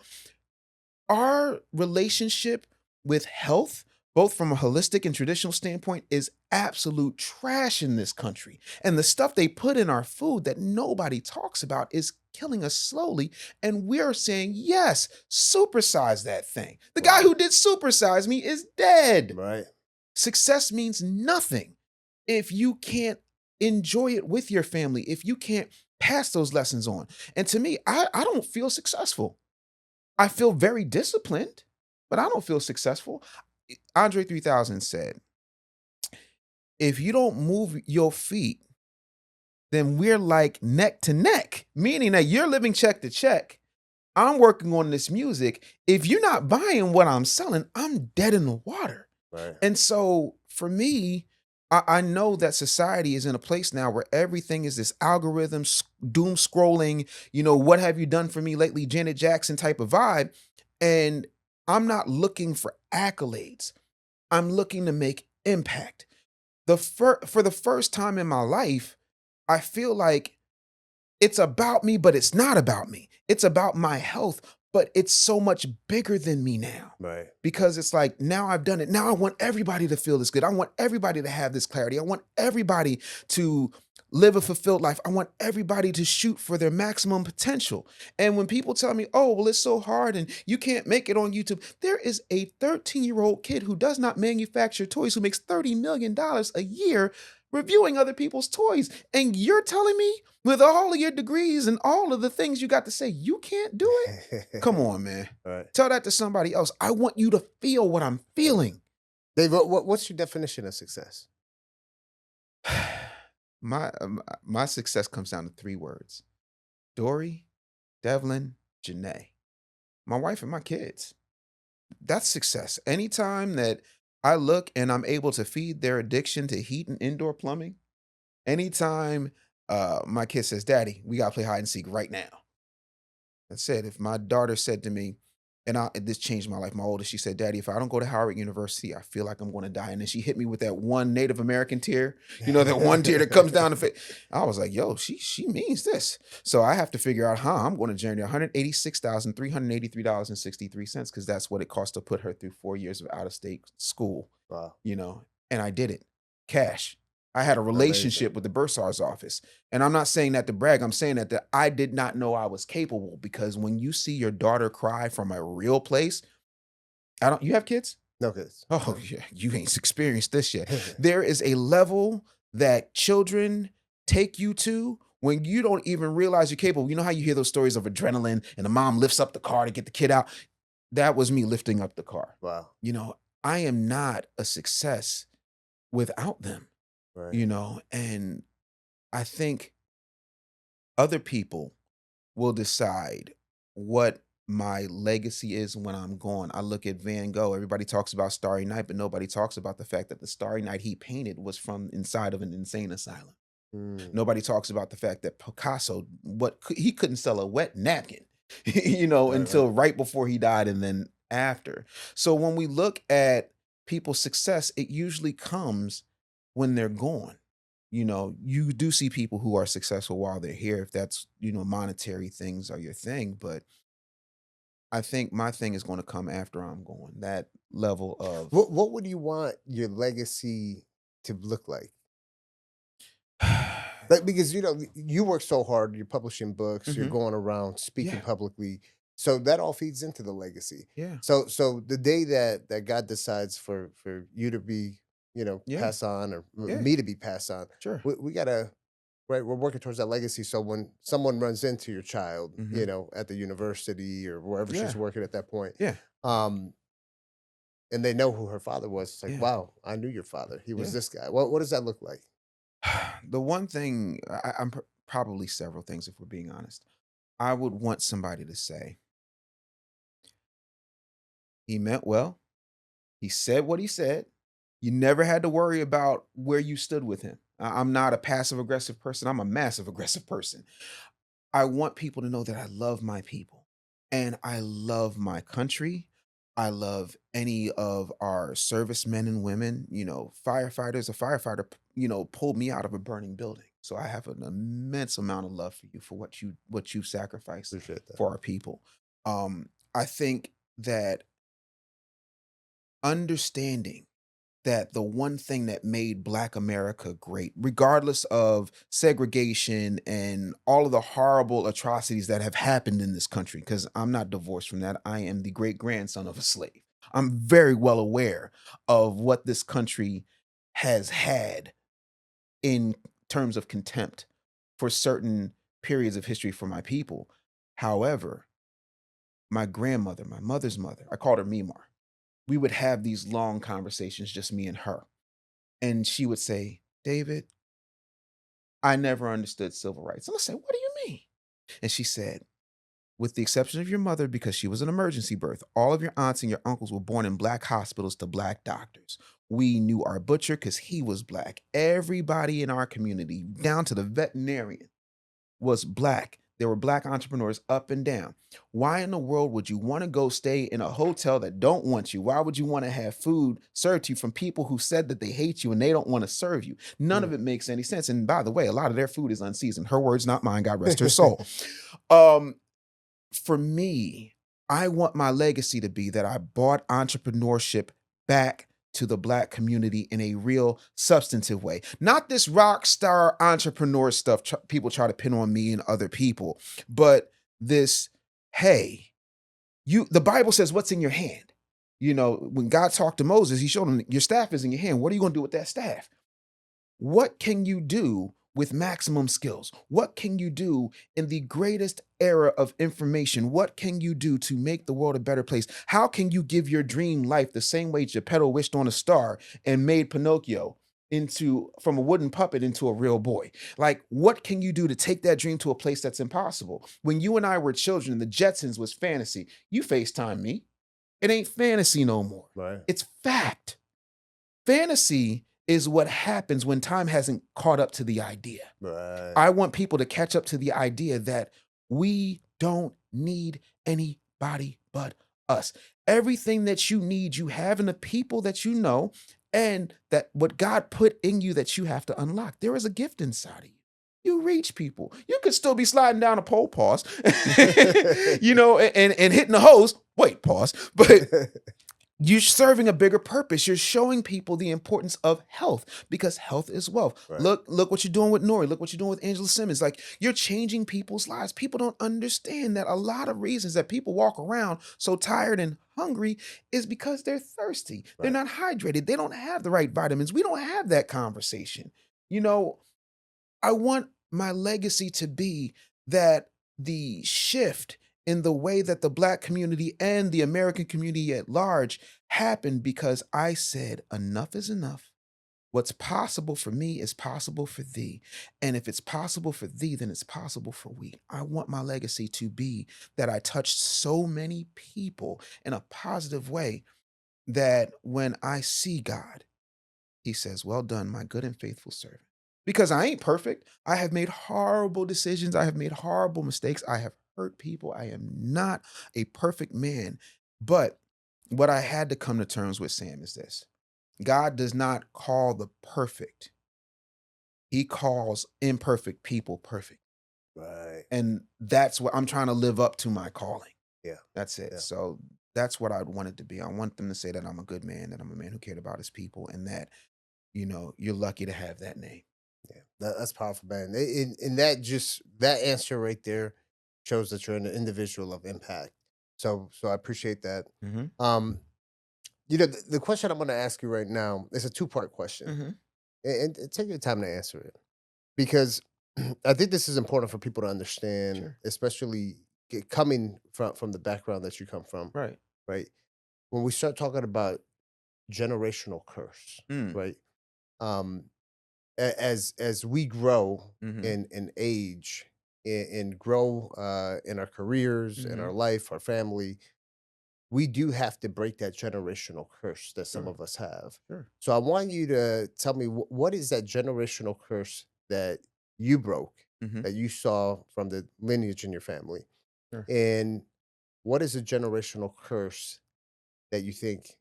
Our relationship with health, both from a holistic and traditional standpoint, is absolute trash in this country. And the stuff they put in our food that nobody talks about is killing us slowly. And we're saying, yes, supersize that thing. The guy who did Supersize Me is dead. Right. Success means nothing if you can't enjoy it with your family, if you can't pass those lessons on. And to me, I don't feel successful. I feel very disciplined, but I don't feel successful. Andre 3000 said, if you don't move your feet, then we're like neck to neck, meaning that you're living check to check. I'm working on this music. If you're not buying what I'm selling, I'm dead in the water. Right. And so for me, I know that society is in a place now where everything is this algorithm, doom scrolling, what have you done for me lately, Janet Jackson type of vibe. And I'm not looking for accolades. I'm looking to make impact. For the first time in my life, I feel like it's about me, but it's not about me. It's about my health, but it's so much bigger than me now. Right. Because it's like, now I've done it. Now I want everybody to feel this good. I want everybody to have this clarity. I want everybody to live a fulfilled life. I want everybody to shoot for their maximum potential. And when people tell me, oh, well, it's so hard and you can't make it on YouTube, there is a 13-year-old kid who does not manufacture toys, who makes $30 million a year reviewing other people's toys. And you're telling me, with all of your degrees and all of the things you got to say, you can't do it? Come on, man. Right. Tell that to somebody else. I want you to feel what I'm feeling. Dave, what's your definition of success? My success comes down to 3 words: Dory, Devlin, Janae, my wife and my kids. That's success. Anytime that I look and I'm able to feed their addiction to heat and indoor plumbing, anytime my kid says, Daddy, we gotta play hide and seek right now. That's it. If my daughter said to me, and this changed my life, my oldest, she said, Daddy, if I don't go to Howard University, I feel like I'm going to die. And then she hit me with that one Native American tear, that one tear that comes down the face. I was like, yo, she means this. So I have to figure out how I'm going to journey $186,383.63, because that's what it cost to put her through 4 years of out-of-state school. Wow. And I did it. Cash. I had a relationship with the bursar's office. And I'm not saying that to brag. I'm saying that I did not know I was capable, because when you see your daughter cry from a real place, you have kids? No kids. Oh, yeah, you ain't experienced this yet. There is a level that children take you to when you don't even realize you're capable. You know how you hear those stories of adrenaline and the mom lifts up the car to get the kid out? That was me lifting up the car. Wow. I am not a success without them. Right. And I think other people will decide what my legacy is when I'm gone. I look at Van Gogh. Everybody talks about Starry Night, but nobody talks about the fact that the Starry Night he painted was from inside of an insane asylum. Nobody talks about the fact that Picasso, he couldn't sell a wet napkin, until right before he died, and then after. So when we look at people's success, it usually comes when they're gone. You do see people who are successful while they're here, if that's, monetary things are your thing. But I think my thing is going to come after I'm gone. That level of what would you want your legacy to look like? Because you work so hard, you're publishing books, you're going around speaking publicly. So that all feeds into the legacy. Yeah. So the day that God decides for you to be, pass on, or me to be passed on, Sure. we gotta, right? We're working towards that legacy. So when someone runs into your child, at the university or wherever she's working at that point, and they know who her father was, it's like, wow, I knew your father. He was this guy. What does that look like? The one thing, I'm probably several things, if we're being honest. I would want somebody to say, he meant well. He said what he said. You never had to worry about where you stood with him. I'm not a passive aggressive person. I'm a massive aggressive person. I want people to know that I love my people and I love my country. I love any of our servicemen and women. Firefighters, a firefighter, pulled me out of a burning building. So I have an immense amount of love for you, for what you've sacrificed for our people. I think that understanding that the one thing that made Black America great, regardless of segregation and all of the horrible atrocities that have happened in this country, because I'm not divorced from that. I am the great grandson of a slave. I'm very well aware of what this country has had in terms of contempt for certain periods of history for my people. However, my grandmother, my mother's mother, I called her Mimar. We would have these long conversations, just me and her. And she would say, David, I never understood civil rights. And I said, what do you mean? And she said, with the exception of your mother, because she was an emergency birth, all of your aunts and your uncles were born in Black hospitals to Black doctors. We knew our butcher because he was Black. Everybody in our community, down to the veterinarian, was Black. There were Black entrepreneurs up and down. Why in the world would you want to go stay in a hotel that don't want you? Why would you want to have food served to you from people who said that they hate you and they don't want to serve you? None of it makes any sense. And by the way, a lot of their food is unseasoned. Her words, not mine. God rest her soul. For me, I want my legacy to be that I brought entrepreneurship back to the Black community in a real substantive way. Not this rock star entrepreneur stuff people try to pin on me and other people, but this, hey, the Bible says what's in your hand. You know, when God talked to Moses, he showed him your staff is in your hand. What are you going to do with that staff? What can you do with maximum skills? What can you do in the greatest era of information? What can you do to make the world a better place? How can you give your dream life the same way Geppetto wished on a star and made Pinocchio from a wooden puppet into a real boy? Like, what can you do to take that dream to a place that's impossible? When you and I were children, the Jetsons was fantasy. You FaceTime me. It ain't fantasy no more. Right. It's fact. Fantasy is what happens when time hasn't caught up to the idea. Right. I want people to catch up to the idea that we don't need anybody but us. Everything that you need, you have in the people that you know, and that what God put in you that you have to unlock. There is a gift inside of you. You reach people. You could still be sliding down a pole, pause, you know, and hitting the hose. Wait, pause. But you're serving a bigger purpose. You're showing people the importance of health, because health is wealth. Right. Look what you're doing with Nori. Look what you're doing with Angela Simmons. Like, you're changing people's lives. People don't understand that a lot of reasons that people walk around so tired and hungry is because they're thirsty. Right. They're not hydrated. They don't have the right vitamins. We don't have that conversation. You know, I want my legacy to be that the shift in the way that the Black community and the American community at large happened because I said, enough is enough. What's possible for me is possible for thee. And if it's possible for thee, then it's possible for we. I want my legacy to be that I touched so many people in a positive way that when I see God, he says, well done, my good and faithful servant. Because I ain't perfect. I have made horrible decisions. I have made horrible mistakes. I have hurt people. I am not a perfect man. But what I had to come to terms with, Sam, is this. God does not call the perfect. He calls imperfect people perfect. Right. And that's what I'm trying to live up to, my calling. Yeah. That's it. Yeah. So that's what I want it to be. I want them to say that I'm a good man, that I'm a man who cared about his people, and that, you know, you're lucky to have that name. Yeah, that's powerful, man. And that answer right there shows that you're an individual of impact. So I appreciate that. Mm-hmm. You know, the question I'm going to ask you right now is a two-part question, Mm-hmm. and take your time to answer it, because I think this is important for people to understand, Sure. especially coming from the background that you come from. Right. Right. When we start talking about generational curse, Mm. right? As we grow Mm-hmm. in age and grow in our careers, in Mm-hmm. our life, our family, we do have to break that generational curse that some Sure. of us have. Sure. So I want you to tell me what is that generational curse that you broke, Mm-hmm. that you saw from the lineage in your family, Sure. and what is a generational curse that you think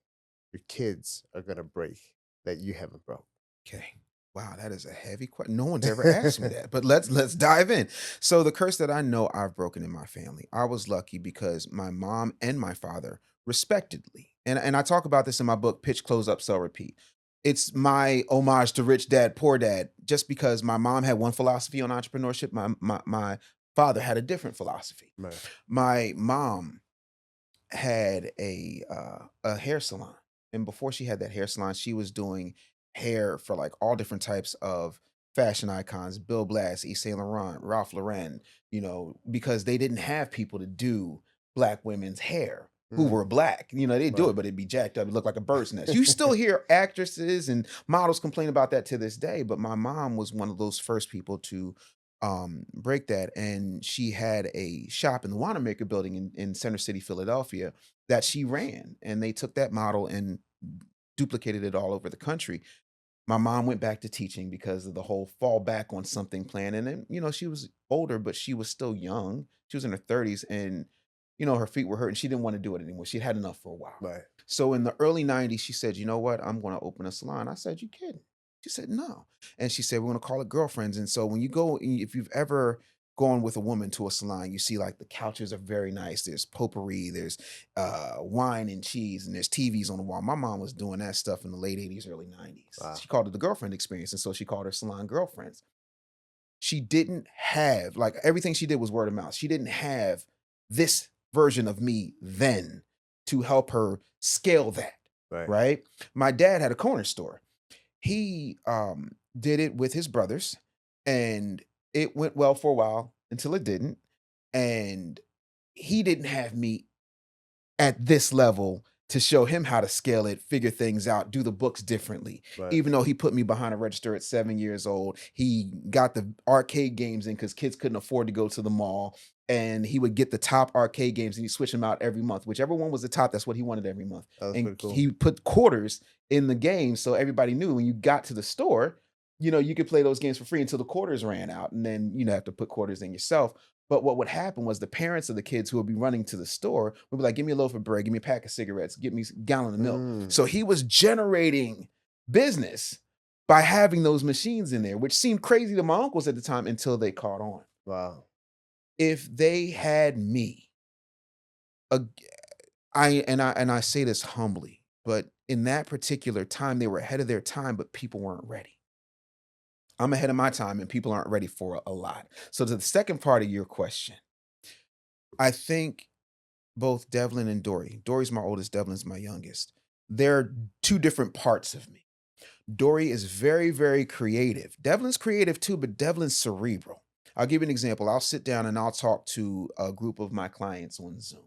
your kids are gonna break that you haven't broke? Okay. Wow, that is a heavy question. No one's ever asked me that, but let's dive in. So the curse that I know I've broken in my family, I was lucky because my mom and my father respectedly, and I talk about this in my book, Pitch, Close Up, Sell, Repeat. It's my homage to Rich Dad, Poor Dad, just because my mom had one philosophy on entrepreneurship, my father had a different philosophy. Right. My mom had a hair salon, and before she had that hair salon, she was doing hair for like all different types of fashion icons, Bill Blass, Yves Saint Laurent, Ralph Lauren, you know, because they didn't have people to do Black women's hair who were Black. You know, they do Right. it, but it'd be jacked up. It looked like a bird's nest. You still hear actresses and models complain about that to this day, but my mom was one of those first people to break that. And she had a shop in the Wanamaker building in Center City, Philadelphia, that she ran. And they took that model and duplicated it all over the country. My mom went back to teaching because of the whole fall back on something plan. And then, you know, she was older, but she was still young. She was in her 30s, and, you know, her feet were hurting. She didn't want to do it anymore. She'd had enough for a while. Right. So in the early 90s, she said, you know what? I'm going to open a salon. I said, you kidding? She said, no. And she said, we're going to call it Girlfriends. And so when you go, if you've ever going with a woman to a salon, you see like the couches are very nice. There's potpourri, there's wine and cheese, and there's TVs on the wall. My mom was doing that stuff in the late 80s, early 90s. Wow. She called it the girlfriend experience. And so she called her salon girlfriends. She didn't have, like, everything she did was word of mouth. She didn't have this version of me then to help her scale that, Right. right? My dad had a corner store. He did it with his brothers, and it went well for a while until it didn't. And he didn't have me at this level to show him how to scale it, figure things out, do the books differently. Right. Even though he put me behind a register at 7 years old, he got the arcade games in because kids couldn't afford to go to the mall. And he would get the top arcade games and he'd switch them out every month. Whichever one was the top, that's what he wanted every month. That's And pretty cool. he put quarters in the game so everybody knew when you got to the store, you could play those games for free until the quarters ran out. And then have to put quarters in yourself. But what would happen was the parents of the kids who would be running to the store would be like, give me a loaf of bread, give me a pack of cigarettes, give me a gallon of milk. So he was generating business by having those machines in there, which seemed crazy to my uncles at the time until they caught on. Wow. If they had me, I say this humbly, but in that particular time, they were ahead of their time, but people weren't ready. I'm ahead of my time and people aren't ready for a lot. So to the second part of your question, I think both Devlin and Dory's my oldest, Devlin's my youngest. They're two different parts of me. Dory is very, very creative. Devlin's creative too, but Devlin's cerebral. I'll give you an example. I'll sit down and I'll talk to a group of my clients on Zoom.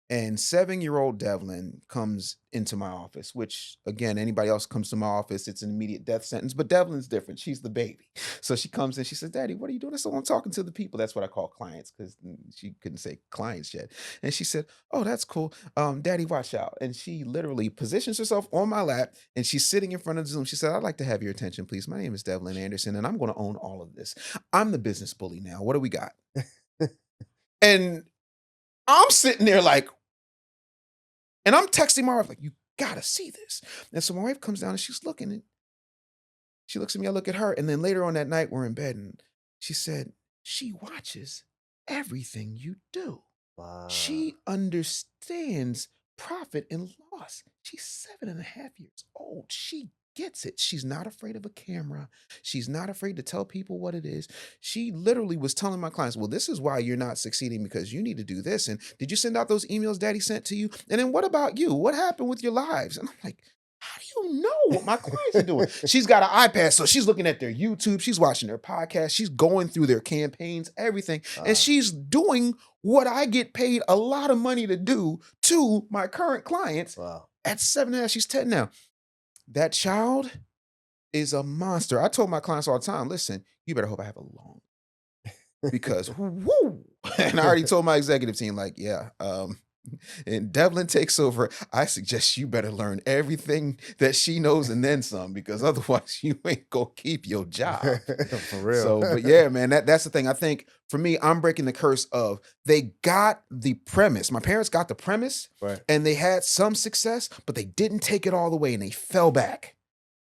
And 7-year-old Devlin comes into my office, which, again, anybody else comes to my office, it's an immediate death sentence. But Devlin's different. She's the baby. So she comes in, she says, Daddy, what are you doing? I said, I'm talking to the people. That's what I call clients because she couldn't say clients yet. And she said, oh, that's cool. Daddy, watch out. And she literally positions herself on my lap and she's sitting in front of the Zoom. She said, I'd like to have your attention, please. My name is Devlin Anderson and I'm going to own all of this. I'm the business bully now. What do we got? And I'm sitting there like, and I'm texting my wife, like, you gotta see this. And so my wife comes down and she's looking and she looks at me, I look at her. And then later on that night, we're in bed and she said, she watches everything you do. Wow. She understands profit and loss. She's 7.5 years old. She gets it. She's not afraid of a camera. She's not afraid to tell people what it is. She literally was telling my clients, well, this is why you're not succeeding because you need to do this. And did you send out those emails Daddy sent to you? And then what about you? What happened with your lives? And I'm like, how do you know what my clients are doing? She's got an iPad, so she's looking at their YouTube. She's watching their podcast. She's going through their campaigns, everything. And she's doing what I get paid a lot of money to do to my current clients. Wow. At 7.5, she's 10 now. That child is a monster. I told my clients all the time, listen, you better hope I have a long because woo. And I already told my executive team, like, yeah, and Devlin takes over. I suggest you better learn everything that she knows and then some, because otherwise you ain't gonna keep your job. For real. So, but yeah, man, that's the thing. I think for me, I'm breaking the curse of they got the premise. My parents got the premise Right. and they had some success, but they didn't take it all the way and they fell back.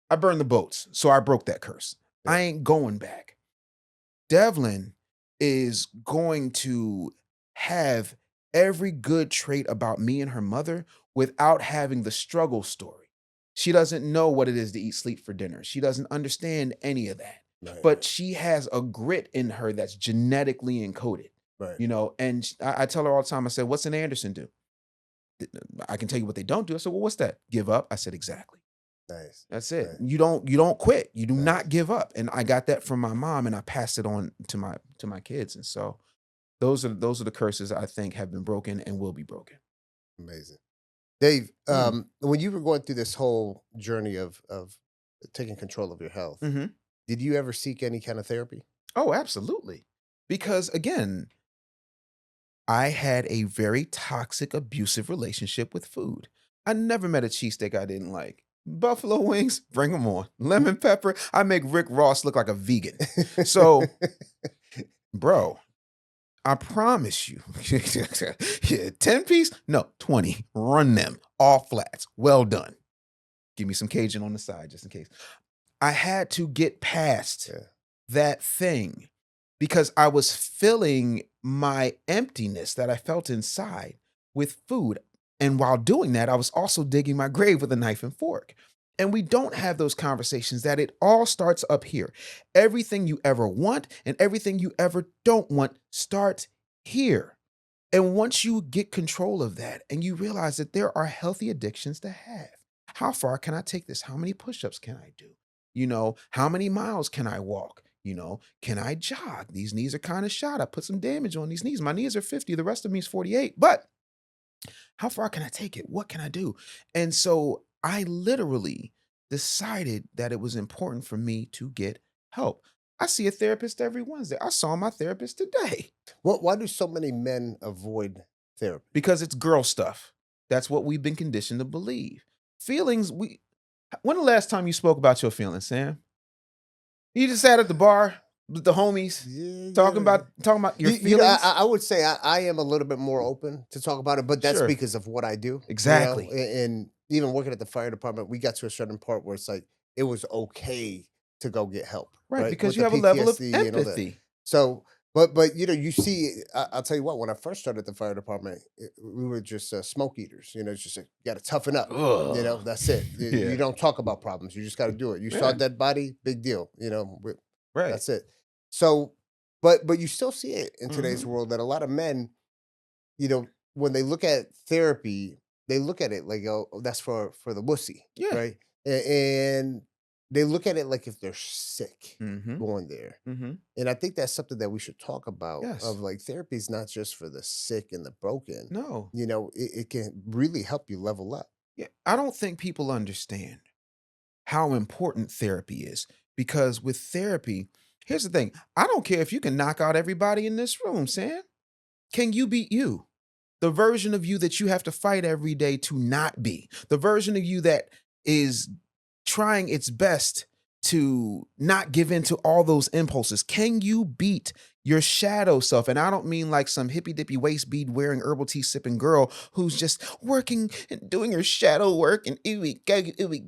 I burned the boats, so I broke that curse. Yeah. I ain't going back. Devlin is going to have every good trait about me and her mother without having the struggle story. She doesn't know what it is to eat, sleep for dinner. She doesn't understand any of that. Right. But she has a grit in her that's genetically encoded, Right. and I tell her all the time, I said, what's an Anderson do? I can tell you what they don't do. I said, well, what's that? Give up? I said, exactly. Nice. That's it. Right. You don't quit. You do Nice. not give up. And I got that from my mom and I passed it on to my kids. And so those are the curses I think have been broken and will be broken. Amazing. Dave, when you were going through this whole journey of taking control of your health, did you ever seek any kind of therapy? Oh, absolutely. Because again, I had a very toxic, abusive relationship with food. I never met a cheesesteak I didn't like. Buffalo wings, bring them on. Lemon pepper, I make Rick Ross look like a vegan. So, bro, I promise you, 10 piece? No, 20. Run them. All flats. Well done. Give me some Cajun on the side just in case. I had to get past that thing because I was filling my emptiness that I felt inside with food. And while doing that, I was also digging my grave with a knife and fork. And we don't have those conversations that it all starts up here. Everything you ever want and everything you ever don't want starts here. And once you get control of that and you realize that there are healthy addictions to have, how far can I take this? How many push ups can I do? How many miles can I walk? Can I jog? These knees are kind of shot. I put some damage on these knees. My knees are 50. The rest of me is 48. But how far can I take it? What can I do? And so I literally decided that it was important for me to get help. I see a therapist every Wednesday. I saw my therapist today Why do so many men avoid therapy? because it's girl stuff. That's what we've been conditioned to believe. Feelings, when the last time you spoke about your feelings, Sam? You just sat at the bar with the homies Yeah, talking yeah. about your You know, feelings. I would say I am a little bit more open to talk about it, but that's Sure. because of what I do. Exactly. And even working at the fire department, we got to a certain part where it's like it was okay to go get help, Right, right? because With you the have a level of PTSD and all that. empathy. So, but you see, I'll tell you what. When I first started at the fire department, we were just smoke eaters. It's just you got to toughen up. Ugh. That's it. You Yeah. don't talk about problems. You just got to do it. You saw a Yeah. dead body, big deal. Right. That's it. So, but you still see it in today's Mhm. world that a lot of men, when they look at therapy, they look at it like, oh, that's for the wussy, Yeah. right? And they look at it like if they're sick Mhm. going there. Mhm. And I think that's something that we should talk about. Yes. Of like therapy is not just for the sick and the broken. No. It can really help you level up. Yeah. I don't think people understand how important therapy is because with therapy, here's the thing. I don't care if you can knock out everybody in this room, Sam. Can you beat you? The version of you that you have to fight every day to not be. The version of you that is trying its best to not give in to all those impulses. Can you beat your shadow self? And I don't mean like some hippy dippy waist bead wearing herbal tea sipping girl who's just working and doing her shadow work and ooey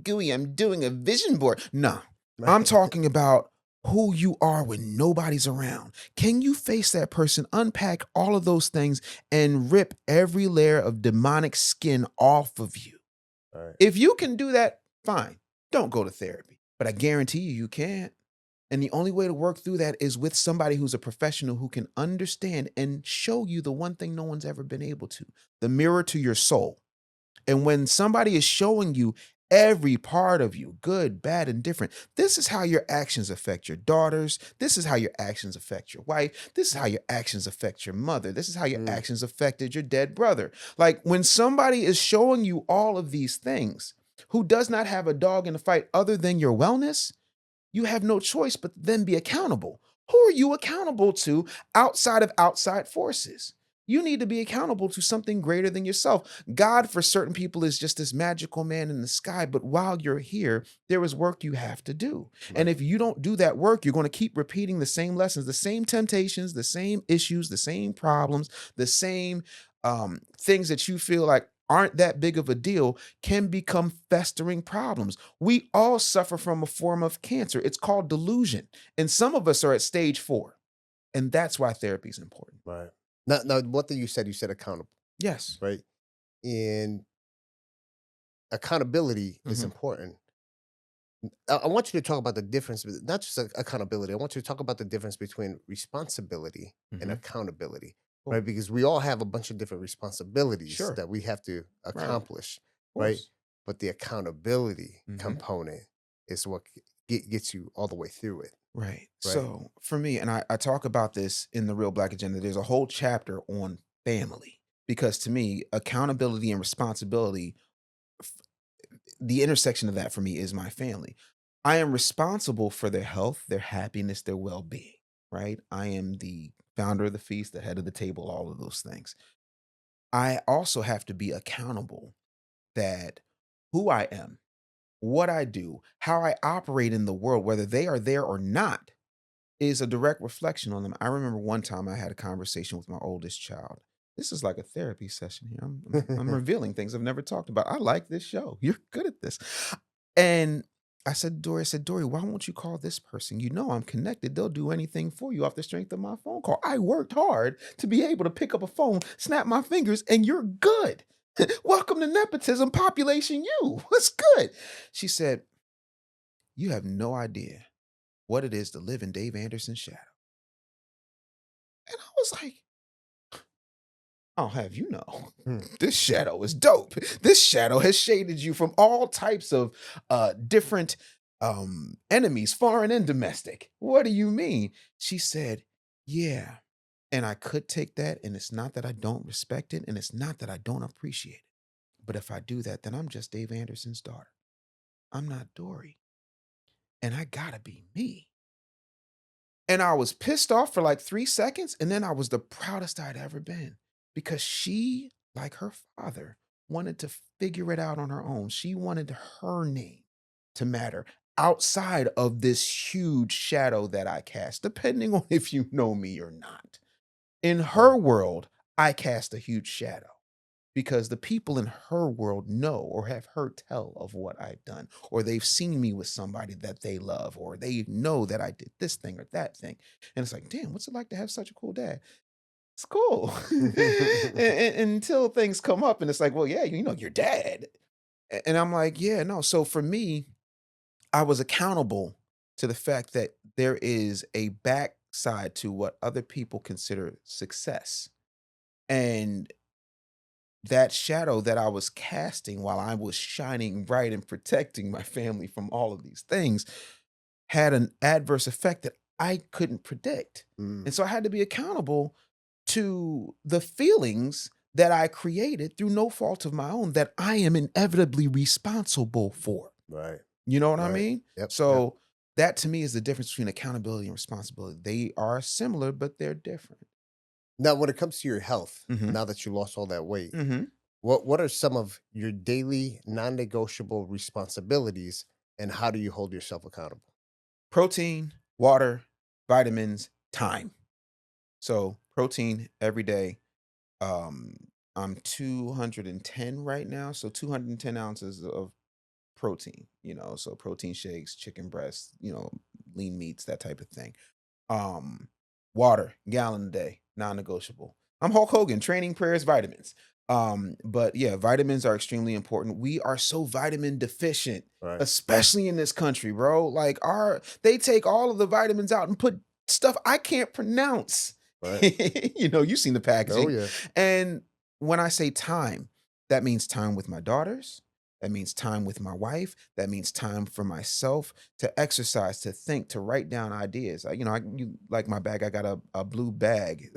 gooey, I'm doing a vision board. No, I'm talking about who you are when nobody's around. Can you face that person, unpack all of those things, and rip every layer of demonic skin off of you? All right. If you can do that, fine. Don't go to therapy. But I guarantee you can't. And the only way to work through that is with somebody who's a professional who can understand and show you the one thing no one's ever been able to, the mirror to your soul. And when somebody is showing you every part of you, good, bad, and different, this is how your actions affect your daughters. This is how your actions affect your wife. This is how your actions affect your mother. This is how your Mm. actions affected your dead brother. Like when somebody is showing you all of these things, who does not have a dog in the fight other than your wellness, you have no choice but then be accountable. Who are you accountable to outside of outside forces? You need to be accountable to something greater than yourself. God, for certain people, is just this magical man in the sky. But while you're here, there is work you have to do. And Right. if you don't do that work, you're going to keep repeating the same lessons, the same temptations, the same issues, the same problems, the same things that you feel like aren't that big of a deal can become festering problems. We all suffer from a form of cancer. It's called delusion. And some of us are at stage 4. And that's why therapy is important. Right. Now, one thing you said accountable, Yes. right? And accountability is Mhm. important. I want you to talk about the difference, not just accountability. I want you to talk about the difference between responsibility and Mhm. accountability, Cool. right? Because we all have a bunch of different responsibilities Sure. that we have to Right. accomplish, Of right? course. But the accountability Mhm. component is what gets you all the way through it, Right. right? So for me, and I talk about this in the Real Black Agenda, there's a whole chapter on family. Because to me, accountability and responsibility, the intersection of that for me is my family. I am responsible for their health, their happiness, their well-being, right? I am the founder of the feast, the head of the table, all of those things. I also have to be accountable that who I am, what I do, how I operate in the world, whether they are there or not, is a direct reflection on them. I remember one time I had a conversation with my oldest child. This is like a therapy session here. I'm revealing things I've never talked about. I like this show. You're good at this. And I said, Dory, why won't you call this person? You know I'm connected. They'll do anything for you off the strength of my phone call. I worked hard to be able to pick up a phone, snap my fingers, and you're good. Welcome to nepotism, population you. What's good? She said, you have no idea what it is to live in Dave Anderson's shadow. And I was like, I'll have you know, Hmm. this shadow is dope. This shadow has shaded you from all types of different enemies, foreign and domestic. What do you mean? She said, yeah. And I could take that, and it's not that I don't respect it, and it's not that I don't appreciate it. But if I do that, then I'm just Dave Anderson's daughter. I'm not Dory. And I gotta be me. And I was pissed off for like 3 seconds, and then I was the proudest I'd ever been because she, like her father, wanted to figure it out on her own. She wanted her name to matter outside of this huge shadow that I cast, depending on if you know me or not. In her world, I cast a huge shadow because the people in her world know or have heard tell of what I've done, or they've seen me with somebody that they love, or they know that I did this thing or that thing. And it's like, damn, what's it like to have such a cool dad? It's cool. Until things come up and it's like, well, yeah, you know, your dad. And I'm like, yeah, no. So for me, I was accountable to the fact that there is a backside to what other people consider success. And that shadow that I was casting while I was shining bright and protecting my family from all of these things had an adverse effect that I couldn't predict. Mm, And so I had to be accountable to the feelings that I created through no fault of my own that I am inevitably responsible for. right. You know what I Right. mean? Yep. So that to me is the difference between accountability and responsibility. They are similar, but they're different. Now, when it comes to your health, Mhm. now that you lost all that weight, Mhm. what are some of your daily non-negotiable responsibilities, and how do you hold yourself accountable? Protein, water, vitamins, time. So protein every day. Um, I'm 210 right now, so 210 ounces of protein. So protein shakes, chicken breasts, lean meats, that type of thing. Um, Water, gallon a day, non-negotiable. I'm Hulk Hogan, training, prayers, vitamins. But yeah, vitamins are extremely important. We are so vitamin deficient, Right. especially in this country, bro. Like they take all of the vitamins out and put stuff I can't pronounce. Right. You've seen the Oh packaging. yeah. And when I say time, that means time with my daughters. That means time with my wife. That means time for myself to exercise, to think, to write down ideas. You like my bag. I got a blue bag.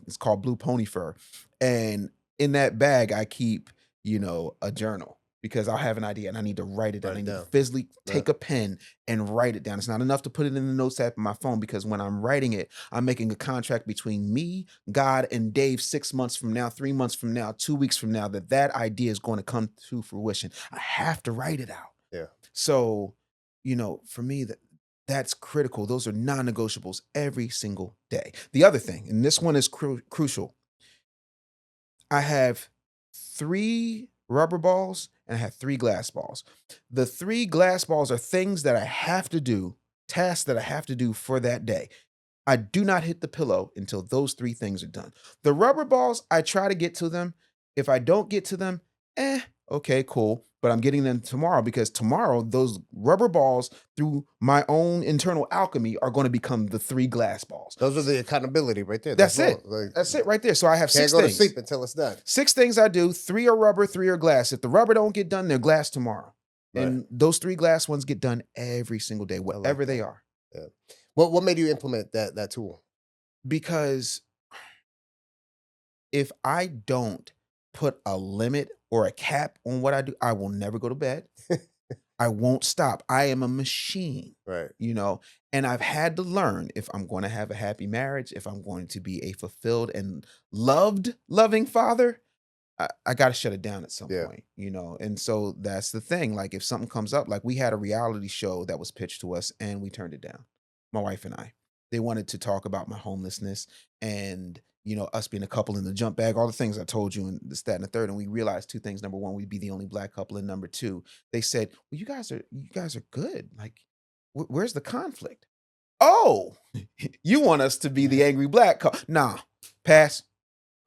It's called Blue Pony Fur, and in that bag I keep a journal because I'll have an idea and I need to write it down. Write I it need to down. physically Yeah. take a pen and write it down. It's not enough to put it in the notes app on my phone because when I'm writing it, I'm making a contract between me, God, and Dave 6 months from now, 3 months from now, 2 weeks from now that idea is going to come to fruition. I have to write it out. Yeah. So, for me, that's critical. Those are non-negotiables every single day. The other thing, and this one is crucial, I have 3 rubber balls and I have 3 glass balls. The 3 glass balls are things that I have to do, tasks that I have to do for that day. I do not hit the pillow until those 3 things are done. The rubber balls, I try to get to them. If I don't get to them, okay, cool. But I'm getting them tomorrow because tomorrow those rubber balls, through my own internal alchemy, are going to become the 3 glass balls. Those are the accountability right there. That's it. That's it right there. So I have Can't 6 go to things. sleep until it's done. 6 things I do. 3 are rubber, 3 are glass. If the rubber don't get done, they're glass tomorrow. Right. And those 3 glass ones get done every single day, whatever they that. are. Yeah. What made you implement that tool? Because if I don't put a limit or a cap on what I do, I will never go to bed. I won't stop. I am a machine, Right. And I've had to learn if I'm going to have a happy marriage, if I'm going to be a fulfilled and loving father, I got to shut it down at some Yeah. point, And so that's the thing. Like if something comes up, like we had a reality show that was pitched to us and we turned it down, my wife and I. They wanted to talk about my homelessness and, us being a couple in the jump bag, all the things I told you and this, that, and the third. And we realized two things. Number one, we'd be the only Black couple. And number two, they said, well, you guys are good. Like, where's the conflict? Oh, you want us to be the angry Black couple? Nah, pass.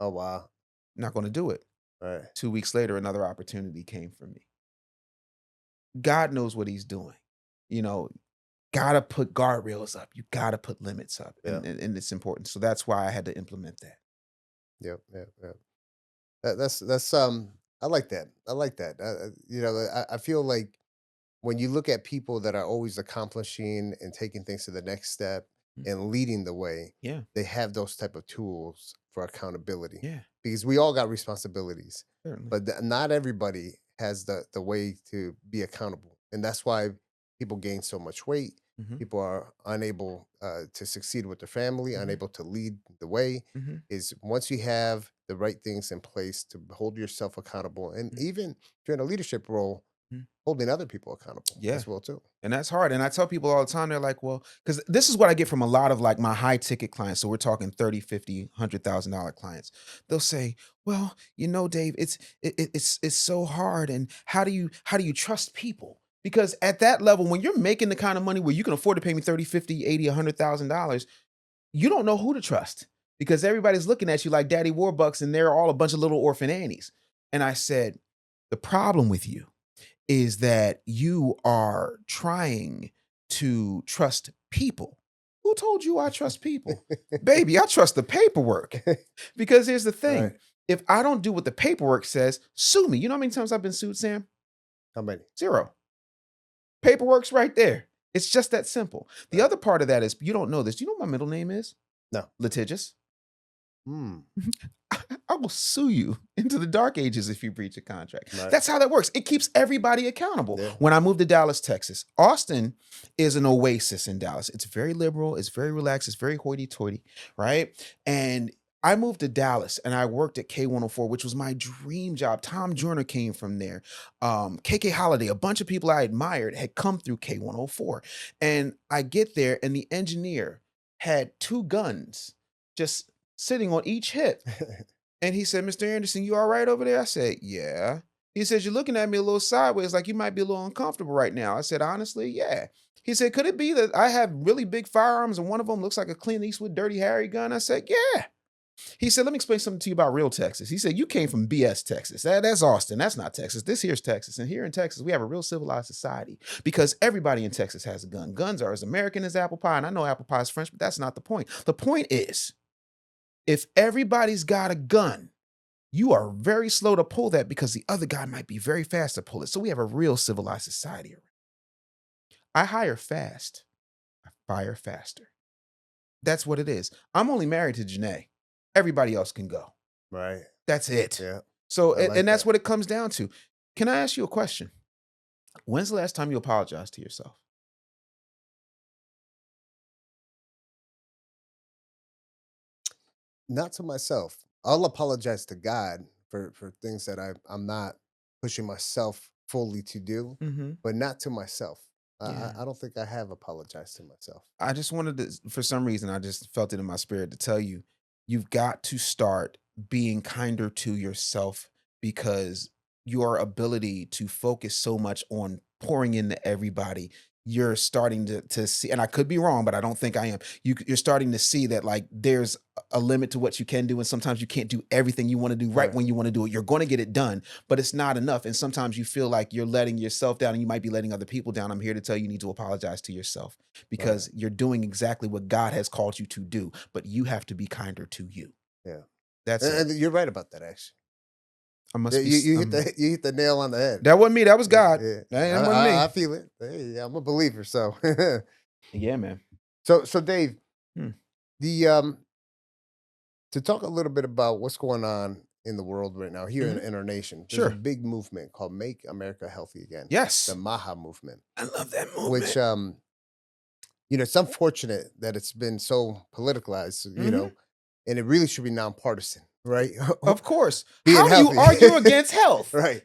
Oh, wow. Not going to do it. Right. 2 weeks later, another opportunity came for me. God knows what he's doing. Gotta put guardrails up. You gotta put limits up. Yeah. And it's important. So that's why I had to implement that. Yep. That's I like that. I like that. I feel like when you look at people that are always accomplishing and taking things to the next step Mm. and leading the way, Yeah. they have those type of tools for accountability. Yeah. Because we all got responsibilities, Certainly. but not everybody has the way to be accountable, and that's why people gain so much weight. Mhm. People are unable to succeed with their family, Mhm. unable to lead the way. Mhm. Is once you have the right things in place to hold yourself accountable, and Mhm. even if you're in a leadership role, Mhm. holding other people accountable Yeah. as well too. And that's hard. And I tell people all the time, they're like, well, because this is what I get from a lot of like my high ticket clients. So we're talking 30, 50, $100,000 clients. They'll say, well, Dave, it's so hard. And how do you trust people? Because at that level, when you're making the kind of money where you can afford to pay me 30, 50, 80, $100,000, you don't know who to trust because everybody's looking at you like Daddy Warbucks and they're all a bunch of little orphan Annies. And I said, the problem with you is that you are trying to trust people. Who told you I trust people? Baby, I trust the paperwork. Because here's the thing. Right. If I don't do what the paperwork says, sue me. You know how many times I've been sued, Sam? How many? 0. Paperwork's right there. It's just that simple. The Right. other part of that is, you don't know this. Do you know what my middle name is? No. Litigious. Hmm. I will sue you into the dark ages if you breach a contract. Right. That's how that works. It keeps everybody accountable. Yeah. When I moved to Dallas, Texas, Austin is an oasis in Dallas. It's very liberal. It's very relaxed. It's very hoity-toity, right? And I moved to Dallas and I worked at K104, which was my dream job. Tom Joyner came from there. KK Holiday, a bunch of people I admired had come through K104. And I get there and the engineer had 2 guns just sitting on each hip. And he said, Mr. Anderson, you all right over there? I said, yeah. He says, you're looking at me a little sideways, like you might be a little uncomfortable right now. I said, honestly, yeah. He said, could it be that I have really big firearms and one of them looks like a Clint Eastwood Dirty Harry gun? I said, yeah. He said, let me explain something to you about real Texas. He said, you came from BS Texas. That's Austin. That's not Texas. This here's Texas. And here in Texas, we have a real civilized society because everybody in Texas has a gun. Guns are as American as apple pie. And I know apple pie is French, but that's not the point. The point is, if everybody's got a gun, you are very slow to pull that because the other guy might be very fast to pull it. So we have a real civilized society. I hire fast. I fire faster. That's what it is. I'm only married to Janae. Everybody else can go. Right. That's it. Yeah. So, I like and that's that. what it comes down to. Can I ask you a question? When's the last time you apologized to yourself? Not to myself. I'll apologize to God for things that I'm not pushing myself fully to do, Mm-hmm. but not to myself. Yeah. I don't think I have apologized to myself. I just wanted to, for some reason, I just felt it in my spirit to tell you, you've got to start being kinder to yourself because your ability to focus so much on pouring into everybody, you're starting to see, and I could be wrong, but I don't think I am. You're starting to see that like there's a limit to what you can do, and sometimes you can't do everything you want to do right Right. when you want to do it. You're going to get it done, but it's not enough. And sometimes you feel like you're letting yourself down, and you might be letting other people down. I'm here to tell you, you need to apologize to yourself because you're doing exactly what God has called you to do, but you have to be kinder to you. Yeah. That's it. And you're right about that, actually. I must Yeah, be. you hit the nail on the head. That wasn't me. That was God. Yeah. That wasn't me. I feel it. Hey, I'm a believer, so Yeah, man. so Dave, Hmm. the to talk a little bit about what's going on in the world right now here in our nation. There's Sure. a big movement called Make America Healthy Again. Yes. The MAHA movement. I love that movement. Which it's unfortunate that it's been so politicalized, and it really should be nonpartisan, right? Of course. Being How do you healthy. argue against health? Right.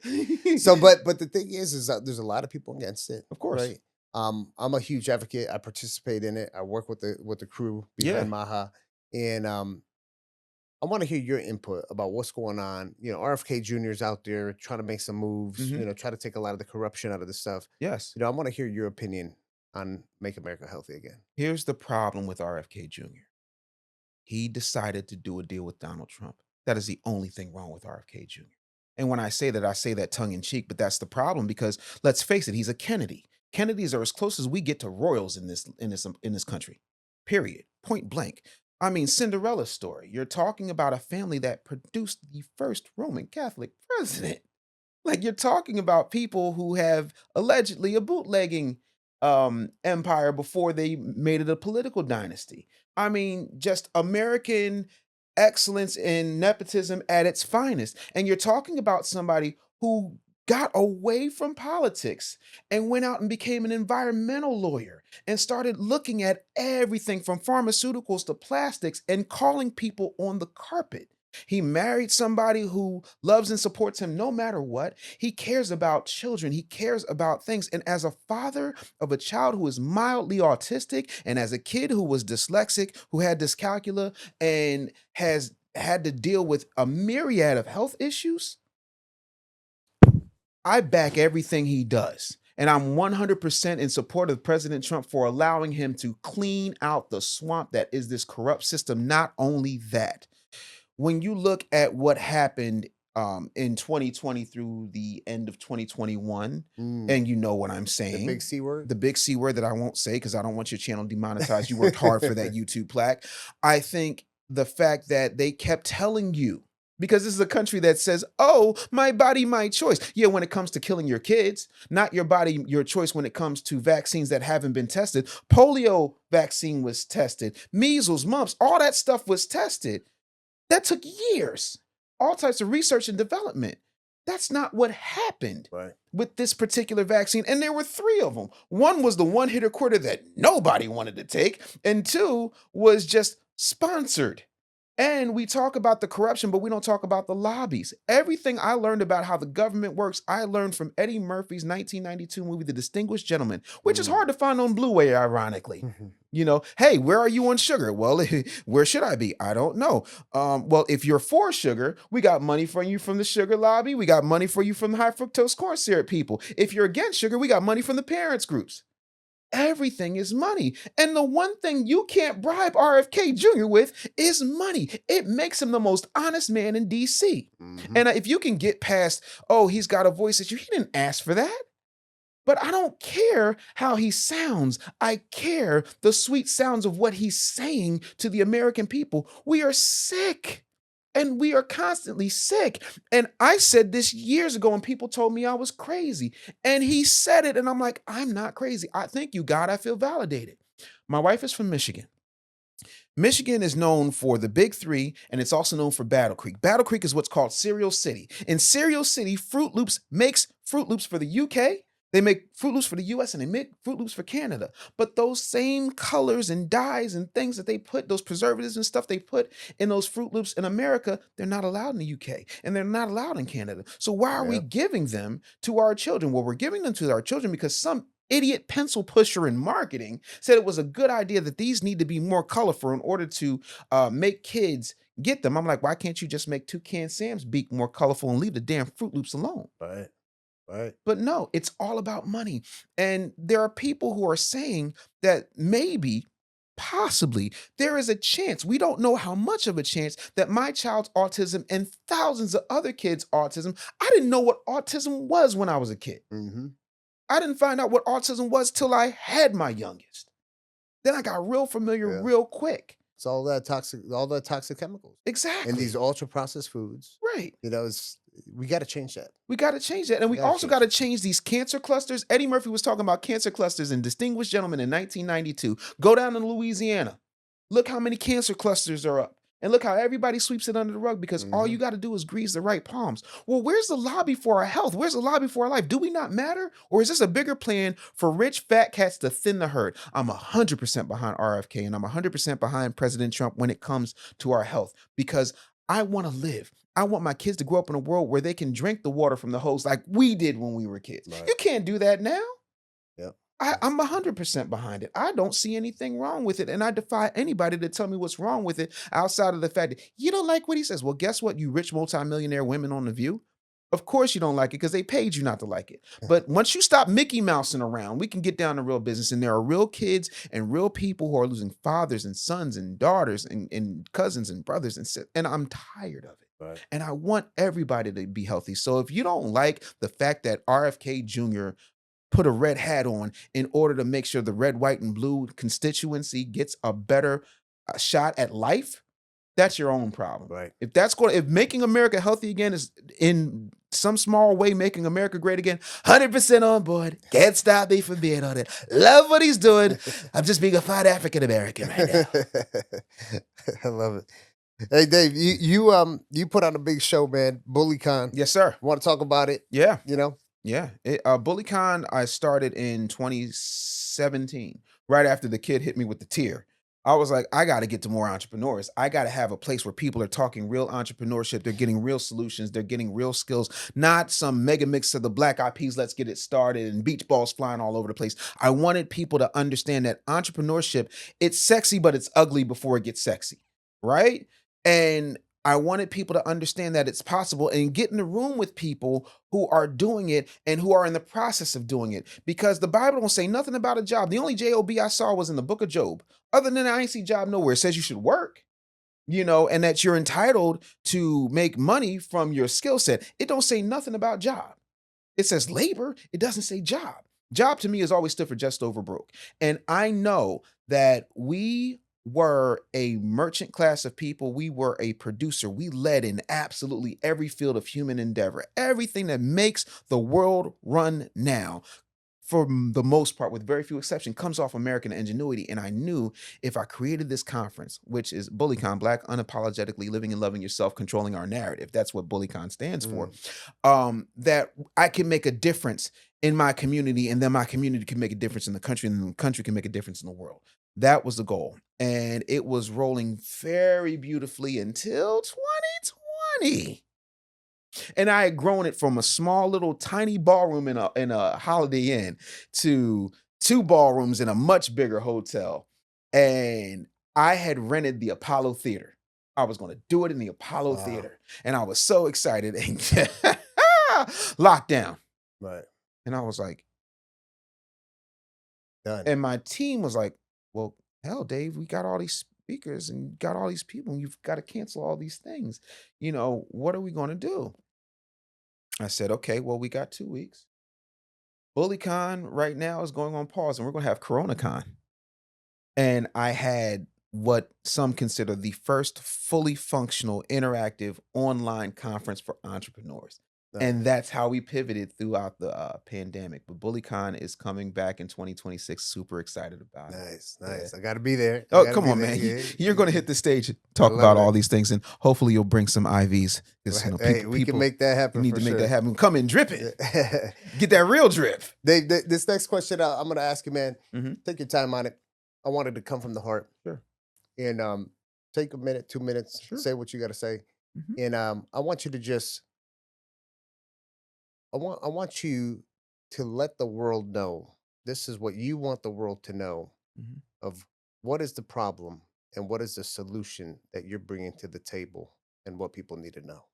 So, but the thing is that there's a lot of people against it. Of course. Right? I'm a huge advocate. I participate in it. I work with the crew Yeah. behind Maha, and I want to hear your input about what's going on. RFK Jr. is out there trying to make some moves. Hmm. Try to take a lot of the corruption out of the stuff. Yes. I want to hear your opinion on Make America Healthy Again. Here's the problem with RFK Jr. He decided to do a deal with Donald Trump. That is the only thing wrong with RFK Jr. And when I say that tongue in cheek, but that's the problem because let's face it, he's a Kennedy. Kennedys are as close as we get to royals in this country. Period. Point blank. I mean, Cinderella's story. You're talking about a family that produced the first Roman Catholic president. Like you're talking about people who have allegedly a bootlegging empire before they made it a political dynasty. I mean, just American excellence in nepotism at its finest. And you're talking about somebody who got away from politics and went out and became an environmental lawyer and started looking at everything from pharmaceuticals to plastics and calling people on the carpet. He married somebody who loves and supports him no matter what. He cares about children. He cares about things. And as a father of a child who is mildly autistic, and as a kid who was dyslexic, who had dyscalculia, and has had to deal with a myriad of health issues, I back everything he does. And I'm 100% in support of President Trump for allowing him to clean out the swamp that is this corrupt system. Not only that, when you look at what happened in 2020 through the end of 2021, Mm, and you know what I'm the saying, big C word. the big C word that I won't say because I don't want your channel demonetized. You worked hard for that YouTube plaque. I think the fact that they kept telling you, because this is a country that says, oh, my body, my choice. Yeah, when it comes to killing your kids, not your body, your choice when it comes to vaccines that haven't been tested. Polio vaccine was tested, measles, mumps, all that stuff was tested. That took years, all types of research and development. That's not what happened Right. with this particular vaccine. And there were three of them. One was the one hitter quitter that nobody wanted to take, and two was just sponsored. And we talk about the corruption, but we don't talk about the lobbies. Everything I learned about how the government works, I learned from Eddie Murphy's 1992 movie, The Distinguished Gentleman, which is hard to find on Blu-ray, ironically. Hey, where are you on sugar? Well, where should I be? I don't know. Well, if you're for sugar, we got money for you from the sugar lobby. We got money for you from the high fructose corn syrup people. If you're against sugar, we got money from the parents groups. Everything is money. And the one thing you can't bribe RFK Jr. with is money. It makes him the most honest man in DC. And if you can get past, oh, he's got a voice that he didn't ask for that. But I don't care how he sounds. I care the sweet sounds of what he's saying to the American people. We are sick. And we are constantly sick. And I said this years ago, and people told me I was crazy. And he said it, and I'm like, I'm not crazy. I thank you, God. I feel validated. My wife is from Michigan. Michigan is known for the Big Three, and it's also known for Battle Creek. Battle Creek is what's called Cereal City. In Cereal City, Fruit Loops makes Fruit Loops for the UK. They make Fruit Loops for the US, and they make Fruit Loops for Canada. But those same colors and dyes and things that they put, those preservatives and stuff they put in those Fruit Loops in America, they're not allowed in the UK, and they're not allowed in Canada. So why are we giving them to our children? Well, we're giving them to our children because some idiot pencil pusher in marketing said it was a good idea that these need to be more colorful in order to make kids get them. I'm like, why can't you just make Toucan Sam's beak more colorful and leave the damn Fruit Loops alone? Right. Right. But no, it's all about money. And there are people who are saying that maybe, possibly, there is a chance, we don't know how much of a chance, that my child's autism and thousands of other kids' autism, I didn't know what autism was when I was a kid. I didn't find out what autism was till I had my youngest. Then I got real familiar real quick. It's all that toxic chemicals. Exactly. And these ultra processed foods. Right. We got to change that. We got to change that. And we also got to change these cancer clusters. Eddie Murphy was talking about cancer clusters in Distinguished Gentleman in 1992. Go down to Louisiana. Look how many cancer clusters are up. And look how everybody sweeps it under the rug because all you got to do is grease the right palms. Well, where's the lobby for our health? Where's the lobby for our life? Do we not matter? Or is this a bigger plan for rich fat cats to thin the herd? I'm 100% behind RFK, and I'm 100% behind President Trump when it comes to our health because I want to live. I want my kids to grow up in a world where they can drink the water from the hose like we did when we were kids. Right. You can't do that now. Yep. I'm 100% behind it. I don't see anything wrong with it. And I defy anybody to tell me what's wrong with it outside of the fact that you don't like what he says. Well, guess what, you rich multimillionaire women on The View? Of course you don't like it because they paid you not to like it. But once you stop Mickey Mousing around, we can get down to real business. And there are real kids and real people who are losing fathers and sons and daughters and cousins and brothers. And I'm tired of it. Right. And I want everybody to be healthy. So if you don't like the fact that RFK Jr. put a red hat on in order to make sure the red, white, and blue constituency gets a better shot at life, that's your own problem. Right. If making America healthy again is in some small way making America great again, 100% on board. Can't stop me from being on it. Love what he's doing. I'm just being a fine African American right now. I love it. Hey Dave, you put on a big show, man. BullyCon. Yes, sir. Want to talk about it? Yeah. You know? Yeah. BullyCon, I started in 2017, right after the kid hit me with the tear. I was like, I got to get to more entrepreneurs. I got to have a place where people are talking real entrepreneurship. They're getting real solutions. They're getting real skills, not some mega mix of the Black Eyed Peas, let's get it started, and beach balls flying all over the place. I wanted people to understand that entrepreneurship, it's sexy, but it's ugly before it gets sexy, right? And I wanted people to understand that it's possible and get in the room with people who are doing it and who are in the process of doing it. Because the Bible don't say nothing about a job. The only job I saw was in the book of Job. Other than that, I ain't see job nowhere. It says you should work, and that you're entitled to make money from your skill set. It don't say nothing about job. It says labor. It doesn't say job. Job to me has always stood for just over broke. And I know that we were a merchant class of people. We were a producer. We led in absolutely every field of human endeavor. Everything that makes the world run now, for the most part, with very few exceptions, comes off American ingenuity. And I knew if I created this conference, which is BullyCon, Black Unapologetically Living and Loving Yourself, Controlling Our Narrative, that's what BullyCon stands for, that I can make a difference in my community, and then my community can make a difference in the country, and the country can make a difference in the world. That was the goal. And it was rolling very beautifully until 2020. And I had grown it from a small little tiny ballroom in a Holiday Inn to 2 ballrooms in a much bigger hotel. And I had rented the Apollo Theater. I was going to do it in the Apollo Theater. And I was so excited. And lockdown. Right. And I was like, Done. and my team was like, well, hell, Dave, we got all these speakers and got all these people, and you've got to cancel all these things. What are we going to do? I said, okay, well, we got 2 weeks. BullyCon right now is going on pause, and we're going to have CoronaCon. And I had what some consider the first fully functional, interactive online conference for entrepreneurs. And that's how we pivoted throughout the pandemic. But BullyCon is coming back in 2026. Super excited about it. Nice. Yeah. I got to be there. Oh, come on, man. You're going to hit the stage and talk about all these things, and hopefully you'll bring some IVs. Hey, we can make that happen. Need for to make sure. that happen. Come in dripping. Get that real drip. Dave, this next question I'm going to ask you, man. Mhm. Take your time on it. I wanted to come from the heart. Sure. And take a minute, 2 minutes, Sure. say what you got to say. Mhm. And I want you to just, I want you to let the world know. This is what you want the world to know Mhm. of what is the problem and what is the solution that you're bringing to the table and what people need to know.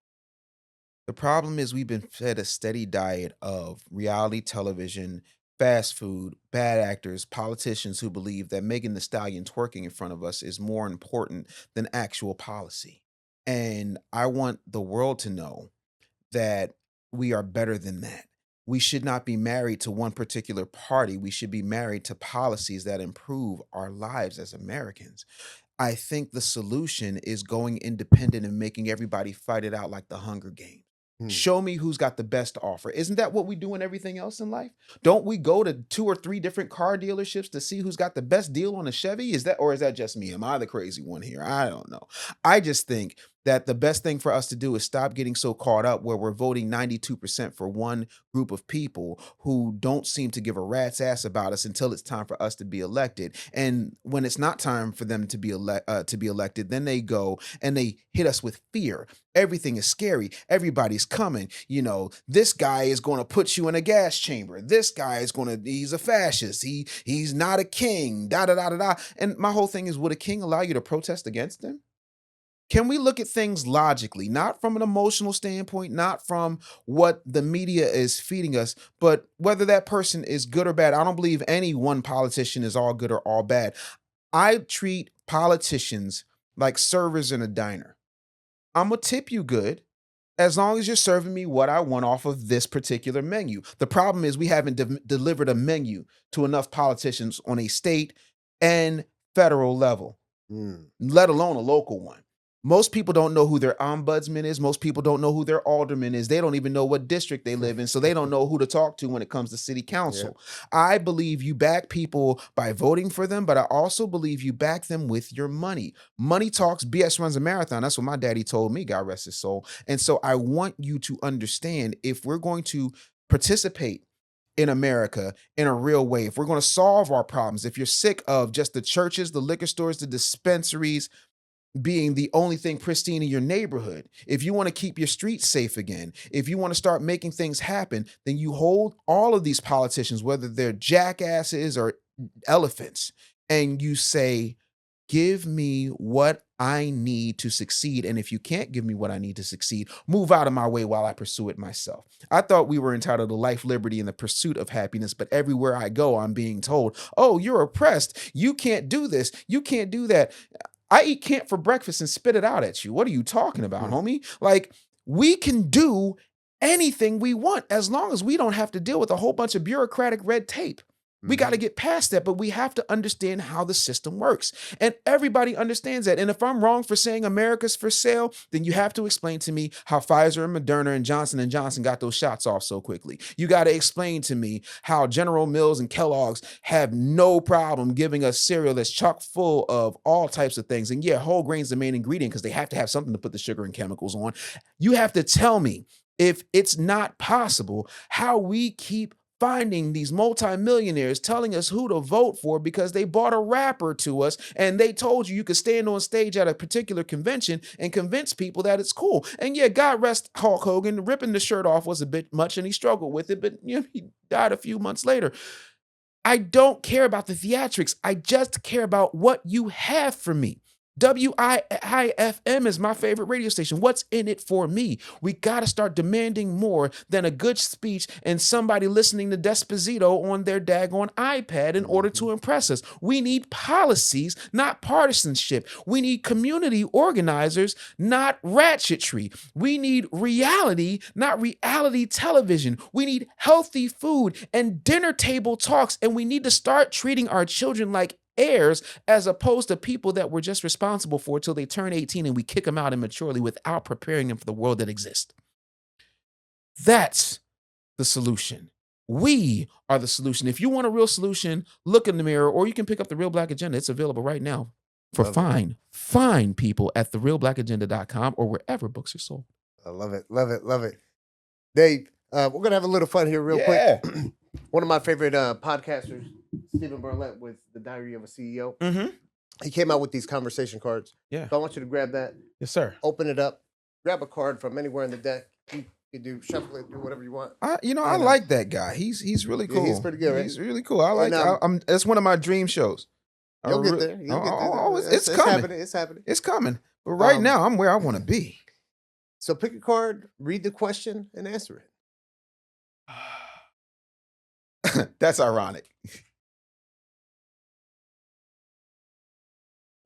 The problem is we've been fed a steady diet of reality television, fast food, bad actors, politicians who believe that Megan Thee Stallion twerking in front of us is more important than actual policy. And I want the world to know that we are better than that. We should not be married to one particular party. We should be married to policies that improve our lives as Americans. I think the solution is going independent and making everybody fight it out like the Hunger Games. Show me who's got the best offer. Isn't that what we do in everything else in life? Don't we go to 2 or 3 different car dealerships to see who's got the best deal on a Chevy? Is that just me? Am I the crazy one here? I don't know. I just think that the best thing for us to do is stop getting so caught up where we're voting 92% for one group of people who don't seem to give a rat's ass about us until it's time for us to be elected. And when it's not time for them to be elected, then they go and they hit us with fear. Everything is scary. Everybody's coming. You know, this guy is going to put you in a gas chamber. This guy is he's a fascist. He's not a king. Da da da da da. And my whole thing is, would a king allow you to protest against him? Can we look at things logically, not from an emotional standpoint, not from what the media is feeding us, but whether that person is good or bad? I don't believe any one politician is all good or all bad. I treat politicians like servers in a diner. I'm gonna tip you good as long as you're serving me what I want off of this particular menu. The problem is we haven't delivered a menu to enough politicians on a state and federal level, let alone a local one. Most people don't know who their ombudsman is. Most people don't know who their alderman is. They don't even know what district they live in, so they don't know who to talk to when it comes to city council. I believe you back people by voting for them, but I also believe you back them with your money. Money talks, BS runs a marathon. That's what my daddy told me, God rest his soul. And so I want you to understand, if we're going to participate in America in a real way, if we're going to solve our problems, if you're sick of just the churches, the liquor stores, the dispensaries being the only thing pristine in your neighborhood, if you want to keep your streets safe again, if you want to start making things happen, then you hold all of these politicians, whether they're jackasses or elephants, and you say, give me what I need to succeed. And if you can't give me what I need to succeed, move out of my way while I pursue it myself. I thought we were entitled to life, liberty, and the pursuit of happiness, but everywhere I go, I'm being told, oh, you're oppressed. You can't do this. You can't do that. I eat camp for breakfast and spit it out at you. What are you talking about, homie? Like, we can do anything we want as long as we don't have to deal with a whole bunch of bureaucratic red tape. We got to get past that, but we have to understand how the system works. And everybody understands that. And if I'm wrong for saying America's for sale, then you have to explain to me how Pfizer and Moderna and Johnson & Johnson got those shots off so quickly. You got to explain to me how General Mills and Kellogg's have no problem giving us cereal that's chock full of all types of things. And yeah, whole grain's the main ingredient because they have to have something to put the sugar and chemicals on. You have to tell me, if it's not possible, how we keep finding these multimillionaires telling us who to vote for because they bought a rapper to us and they told you could stand on stage at a particular convention and convince people that it's cool. And yeah, God rest Hulk Hogan, ripping the shirt off was a bit much and he struggled with it, but you know, he died a few months later. I don't care about the theatrics. I just care about what you have for me. WIIFM is my favorite radio station. What's in it for me? We got to start demanding more than a good speech and somebody listening to Despacito on their daggone iPad in order to impress us. We need policies, not partisanship. We need community organizers, not ratchetry. We need reality, not reality television. We need healthy food and dinner table talks, and we need to start treating our children like heirs as opposed to people that we're just responsible for till they turn 18 and we kick them out immaturely without preparing them for the world that exists. That's the solution. We are the solution. If you want a real solution, look in the mirror, or you can pick up the Real Black Agenda. It's available right now for fine people at therealblackagenda.com or wherever books are sold. I love it. Love it. Love it. Dave, we're going to have a little fun here real quick. One of my favorite podcasters, Stephen Bartlett, with The Diary of a CEO. He came out with these conversation cards. So I want you to grab that. Yes, sir. Open it up. Grab a card from anywhere in the deck. You can do shuffle it, do whatever you want. I like that guy. He's really cool. Yeah, he's pretty good, right? He's really cool. I like. That's one of my dream shows. You'll get there. It's coming. It's happening. It's coming. But right now, I'm where I want to be. So pick a card, read the question, and answer it. That's ironic.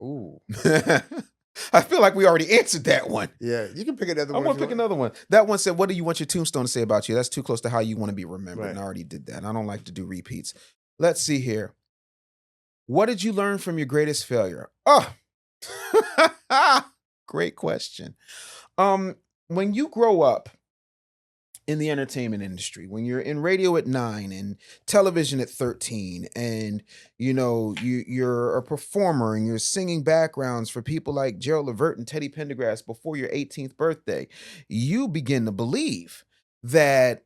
Ooh. I feel like we already answered that one. Yeah, you can pick another one. I want to pick another one. That one said, what do you want your tombstone to say about you? That's too close to how you want to be remembered. Right. And I already did that. I don't like to do repeats. Let's see here. What did you learn from your greatest failure? Oh, great question. When you grow up in the entertainment industry, when you're in radio at 9 and television at 13, and you're a performer and you're singing backgrounds for people like Gerald Levert and Teddy Pendergrass before your 18th birthday, you begin to believe that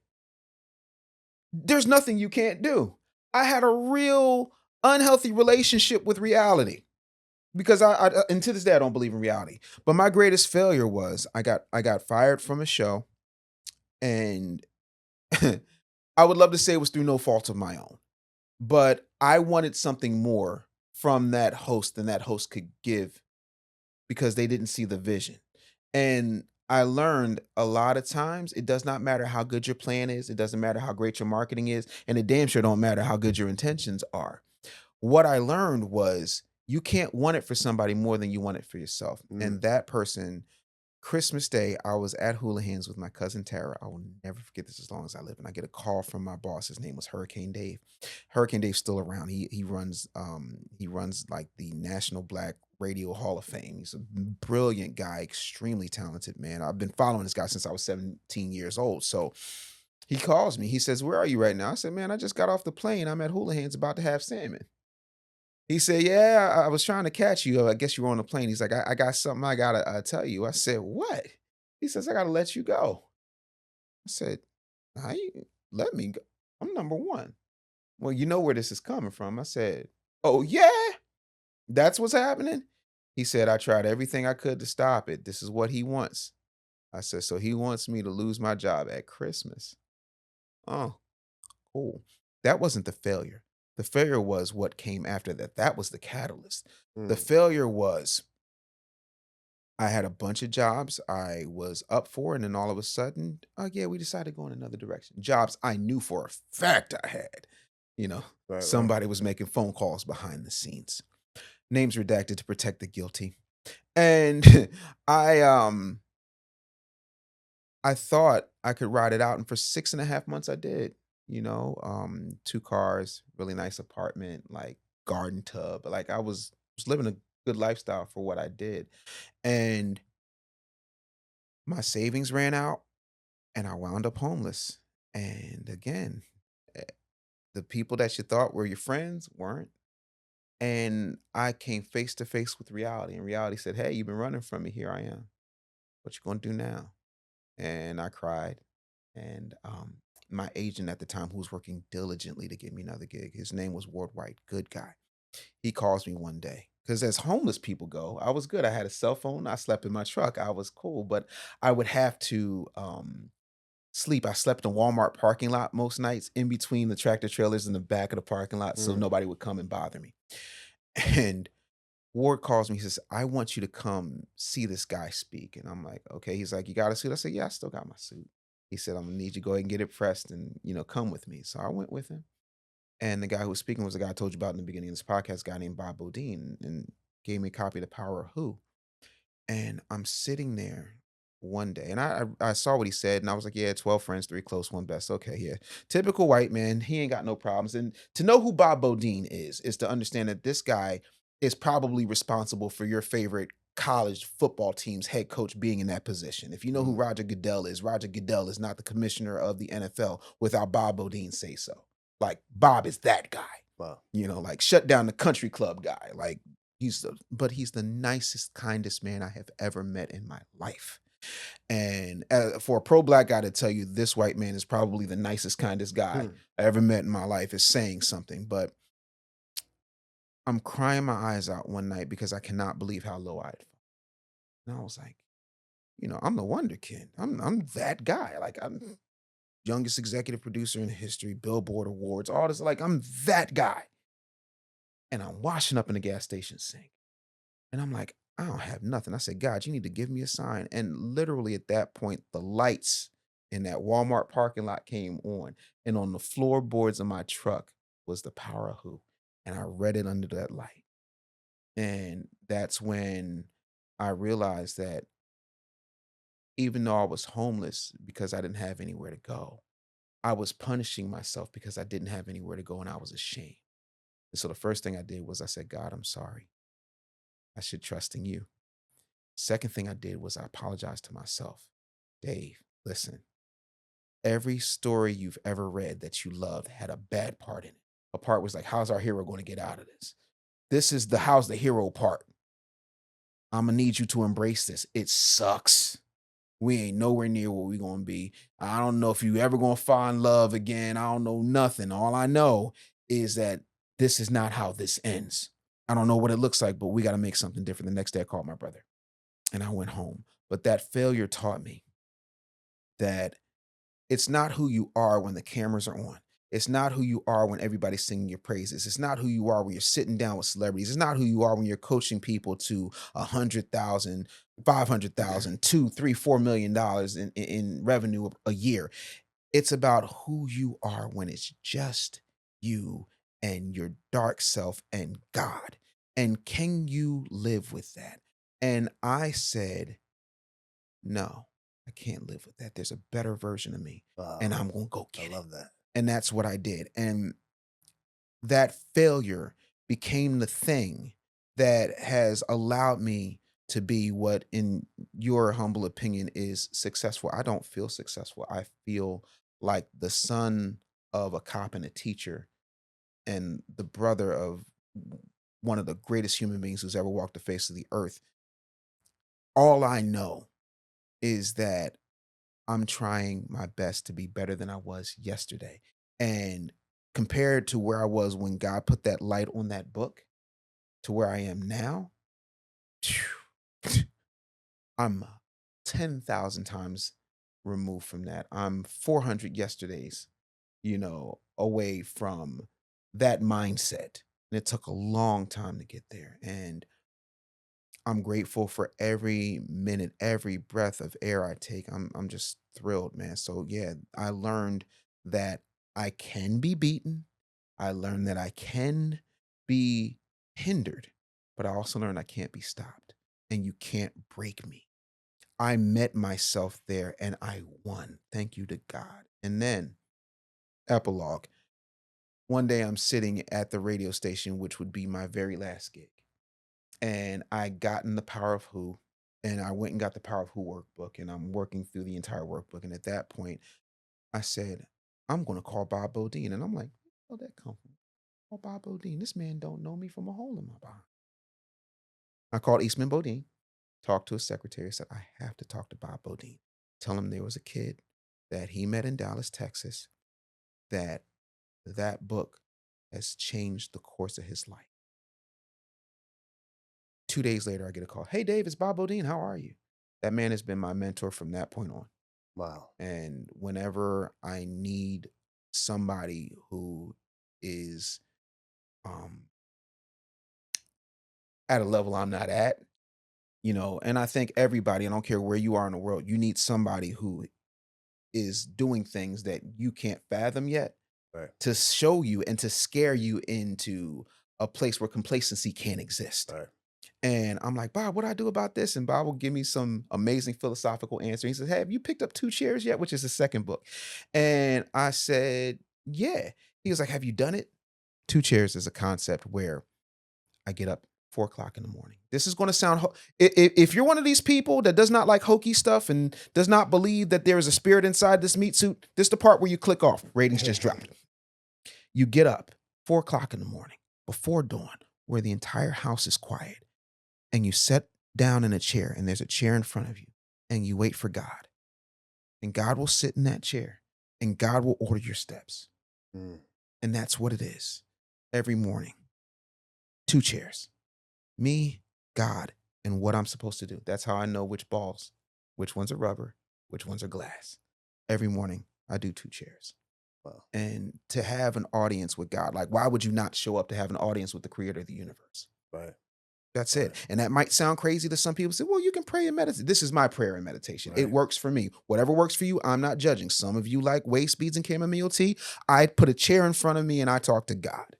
there's nothing you can't do. I had a real unhealthy relationship with reality because and to this day I don't believe in reality. But my greatest failure was I got fired from a show, and I would love to say it was through no fault of my own, but I wanted something more from that host than that host could give because they didn't see the vision. And I learned a lot of times it does not matter how good your plan is, it doesn't matter how great your marketing is, and it damn sure don't matter how good your intentions are. What I learned was you can't want it for somebody more than you want it for yourself. Mm. And that person, Christmas Day, I was at Houlihan's with my cousin Tara. I will never forget this as long as I live. And I get a call from my boss. His name was Hurricane Dave. Hurricane Dave's still around. He runs like the National Black Radio Hall of Fame. He's a brilliant guy, extremely talented man. I've been following this guy since I was 17 years old. So he calls me. He says, "Where are you right now?" I said, "Man, I just got off the plane. I'm at Houlihan's about to have salmon." He said, "Yeah, I was trying to catch you. I guess you were on the plane." He's like, I got something I gotta tell you." I said, "What?" He says, "I gotta let you go." I said, "How you let me go? I'm number one." "Well, you know where this is coming from." I said, "Oh, yeah? That's what's happening?" He said, "I tried everything I could to stop it. This is what he wants." I said, "So he wants me to lose my job at Christmas?" Oh, cool. That wasn't the failure. The failure was what came after that. That was the catalyst. The Mm. failure was I had a bunch of jobs I was up for, and then all of a sudden, oh yeah, we decided to go in another direction. Jobs I knew for a fact I had. You know, Right, right. somebody was making phone calls behind the scenes. Names redacted to protect the guilty. And I I thought I could ride it out, and for 6.5 months I did. 2 cars, really nice apartment, like garden tub. Like I was living a good lifestyle for what I did. And my savings ran out and I wound up homeless. And again, eh, the people that you thought were your friends weren't. And I came face to face with reality. And reality said, "Hey, you've been running from me. Here I am. What you gonna do now?" And I cried. And my agent at the time, who was working diligently to get me another gig, his name was Ward White, good guy. He calls me one day. Because as homeless people go, I was good. I had a cell phone. I slept in my truck. I was cool. But I would have to sleep. I slept in Walmart parking lot most nights, in between the tractor trailers in the back of the parking lot, so Mm. nobody would come and bother me. And Ward calls me. He says, "I want you to come see this guy speak." And I'm like, "Okay." He's like, "You got a suit?" I said, "Yeah, I still got my suit." He said, "I'm gonna need you to go ahead and get it pressed and come with me." So I went with him. And the guy who was speaking was the guy I told you about in the beginning of this podcast, a guy named Bob Bodine, and gave me a copy of The Power of Who. And I'm sitting there one day, and I saw what he said, and I was like, "Yeah, 12 friends, 3 close, 1 best." Okay, yeah. Typical white man. He ain't got no problems. And to know who Bob Bodine is to understand that this guy is probably responsible for your favorite college football team's head coach being in that position. If you know who Mm. Roger Goodell is not the commissioner of the NFL without Bob Bodine say so. Like Bob is that guy. Wow. Like shut down the country club guy. Like he's the nicest, kindest man I have ever met in my life. And for a pro black guy to tell you this white man is probably the nicest, kindest guy Hmm. I ever met in my life is saying something. But I'm crying my eyes out one night because I cannot believe how low I'd fallen. And I was like, I'm the Wonder Kid. I'm that guy. Like I'm youngest executive producer in history, Billboard Awards, all this. Like I'm that guy. And I'm washing up in the gas station sink. And I'm like, I don't have nothing. I said, "God, you need to give me a sign." And literally at that point, the lights in that Walmart parking lot came on. And on the floorboards of my truck was The Power of Who. And I read it under that light. And that's when I realized that even though I was homeless because I didn't have anywhere to go, I was punishing myself because I didn't have anywhere to go and I was ashamed. And so the first thing I did was I said, "God, I'm sorry. I should trust in you." Second thing I did was I apologized to myself. "Dave, listen, every story you've ever read that you loved had a bad part in it. A part was like, how's our hero going to get out of this? This is the how's the hero part. I'm going to need you to embrace this. It sucks. We ain't nowhere near where we going to be. I don't know if you ever going to find love again. I don't know nothing. All I know is that this is not how this ends. I don't know what it looks like, but we got to make something different. The next day I called my brother and I went home. But that failure taught me that it's not who you are when the cameras are on. It's not who you are when everybody's singing your praises. It's not who you are when you're sitting down with celebrities. It's not who you are when you're coaching people to 100,000, 500,000, 2, 3, $4 million in revenue a year. It's about who you are when it's just you and your dark self and God. And can you live with that? And I said, no, I can't live with that. There's a better version of me, and I'm going to go I get it. love that. And that's what I did. And that failure became the thing that has allowed me to be what, in your humble opinion, is successful. I don't feel successful. I feel like the son of a cop and a teacher and the brother of one of the greatest human beings who's ever walked the face of the earth. All I know is that I'm trying my best to be better than I was yesterday. And compared to where I was when God put that light on that book to where I am now, I'm 10,000 times removed from that. I'm 400 yesterdays, away from that mindset. And it took a long time to get there. And I'm grateful for every minute, every breath of air I take. I'm just thrilled, man. So yeah, I learned that I can be beaten. I learned that I can be hindered, but I also learned I can't be stopped. And you can't break me. I met myself there and I won. Thank you to God. And then, epilogue. One day I'm sitting at the radio station, which would be my very last gig. And I got in the Power of Who, and I went and got the Power of Who workbook, and I'm working through the entire workbook. And at that point, I said, I'm going to call Bob Bodine. And I'm like, where'd that come from? Oh, Bob Bodine. This man don't know me from a hole in my body. I called Eastman Bodine, talked to his secretary, said, I have to talk to Bob Bodine. Tell him there was a kid that he met in Dallas, Texas, that book has changed the course of his life. 2 days later, I get a call. Hey, Dave, it's Bob Bodine. How are you? That man has been my mentor from that point on. Wow. And whenever I need somebody who is at a level I'm not at, and I think everybody, I don't care where you are in the world, you need somebody who is doing things that you can't fathom yet, Right. to show you and to scare you into a place where complacency can't exist. Right. And I'm like, Bob, what do I do about this? And Bob will give me some amazing philosophical answer. He says, hey, have you picked up 2 Chairs yet? Which is the second book. And I said, yeah. He was like, have you done it? 2 Chairs is a concept where I get up 4 o'clock in the morning. This is going to sound, if you're one of these people that does not like hokey stuff and does not believe that there is a spirit inside this meat suit, this is the part where you click off. Ratings just dropped. You get up 4 o'clock in the morning before dawn, where the entire house is quiet. And you sit down in a chair, and there's a chair in front of you, and you wait for God. And God will sit in that chair, and God will order your steps. Mm. And that's what it is. Every morning, 2 chairs. Me, God, and what I'm supposed to do. That's how I know which ones are rubber, which ones are glass. Every morning, I do 2 chairs. Wow. And to have an audience with God, like, why would you not show up to have an audience with the creator of the universe? Right. That's Right. it. And that might sound crazy to some people. Say, well, you can pray and meditate. This is my prayer and meditation. It Right. works for me. Whatever works for you, I'm not judging. Some of you like waist beads and chamomile tea. I put a chair in front of me and I talk to God.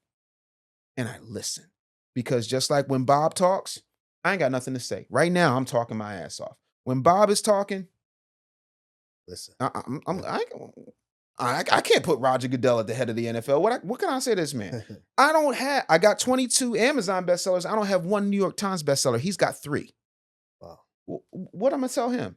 And I listen. Because just like when Bob talks, I ain't got nothing to say. Right now, I'm talking my ass off. When Bob is talking, Listen. I can't put Roger Goodell at the head of the NFL. What can I say to this man? I got 22 Amazon bestsellers. I don't have 1 New York Times bestseller. He's got 3. Wow. What am I gonna tell him?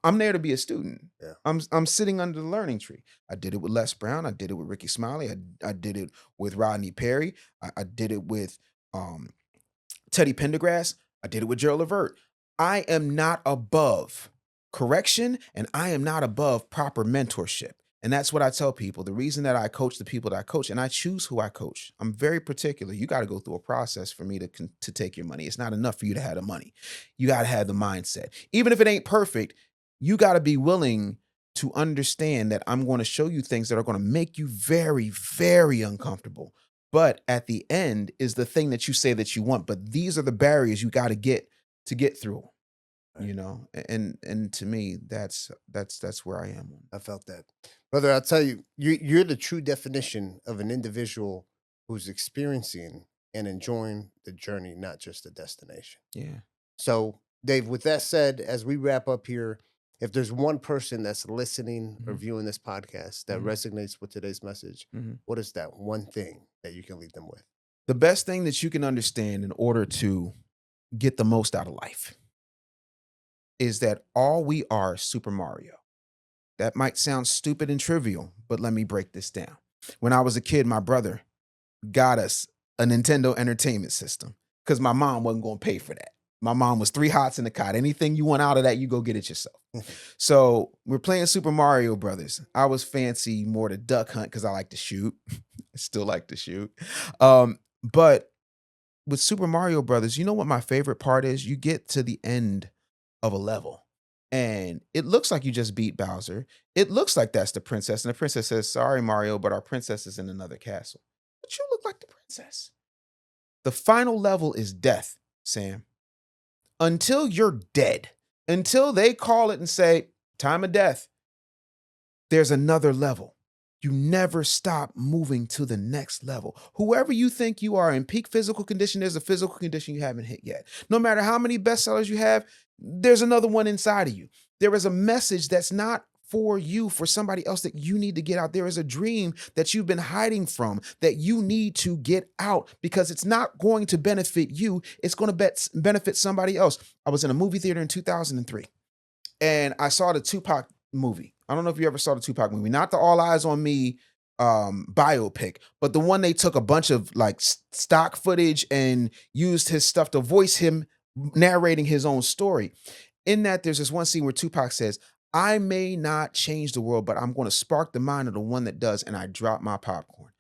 I'm there to be a student. Yeah. I'm sitting under the learning tree. I did it with Les Brown. I did it with Ricky Smiley. I did it with Rodney Perry. I did it with um, Teddy Pendergrass. I did it with Gerald Levert. I am not above correction, and I am not above proper mentorship. And that's what I tell people. The reason that I coach the people that I coach, and I choose who I coach, I'm very particular. You got to go through a process for me to take your money. It's not enough for you to have the money. You got to have the mindset. Even if it ain't perfect, you got to be willing to understand that I'm going to show you things that are going to make you very, very uncomfortable. But at the end is the thing that you say that you want. But these are the barriers you got to get through. Right. You know, and to me, that's where I am. I felt that. Brother, I'll tell you, you're the true definition of an individual who's experiencing and enjoying the journey, not just the destination. Yeah. So, Dave, with that said, as we wrap up here, if there's one person that's listening or viewing this podcast that resonates with today's message, what is that one thing that you can leave them with? The best thing that you can understand in order to get the most out of life is that all we are is Super Mario. That might sound stupid and trivial, but let me break this down. When I was a kid, my brother got us a Nintendo Entertainment System because my mom wasn't going to pay for that. My mom was 3 hots in the cot. Anything you want out of that, you go get it yourself. So we're playing Super Mario Brothers. I was fancy more to duck hunt because I like to shoot. I still like to shoot. But with Super Mario Brothers, you know what my favorite part is? You get to the end of a level and it looks like you just beat Bowser. It looks like that's the princess. And the princess says, sorry, Mario, but our princess is in another castle. But you look like the princess. The final level is death, Sam. Until you're dead, until they call it and say, time of death, there's another level. You never stop moving to the next level. Whoever you think you are in peak physical condition, there's a physical condition you haven't hit yet. No matter how many bestsellers you have, there's another one inside of you. There is a message that's not for you, for somebody else that you need to get out. There is a dream that you've been hiding from that you need to get out because it's not going to benefit you. It's going to benefit somebody else. I was in a movie theater in 2003 and I saw the Tupac movie. I don't know if you ever saw the Tupac movie, not the All Eyes on Me biopic, but the one they took a bunch of like stock footage and used his stuff to voice him narrating his own story. In that, there's this one scene where Tupac says, I may not change the world, but I'm going to spark the mind of the one that does. And I drop my popcorn.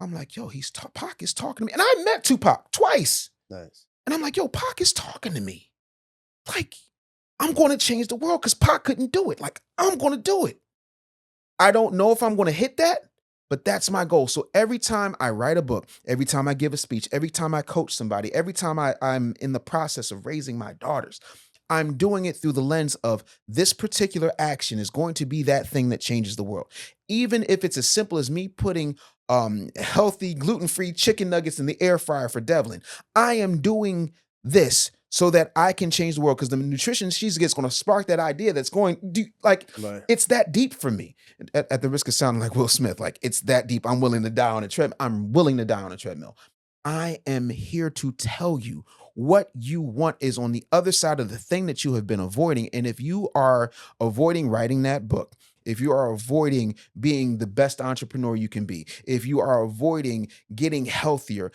I'm like, yo, Pac is talking to me. And I met Tupac twice. Nice. And I'm like, yo, Pac is talking to me. Like, I'm going to change the world because Pac couldn't do it. Like, I'm going to do it. I don't know if I'm going to hit that, but that's my goal. So every time I write a book, every time I give a speech, every time I coach somebody, every time I'm in the process of raising my daughters, I'm doing it through the lens of this particular action is going to be that thing that changes the world. Even if it's as simple as me putting healthy, gluten-free chicken nuggets in the air fryer for Devlin. I am doing this so that I can change the world because the nutrition she gets going to spark that idea that's going to, like, Right. It's that deep for me. At the risk of sounding like Will Smith, like, it's that deep. I'm willing to die on a treadmill. I'm willing to die on a treadmill. I am here to tell you what you want is on the other side of the thing that you have been avoiding. And if you are avoiding writing that book, if you are avoiding being the best entrepreneur you can be, if you are avoiding getting healthier,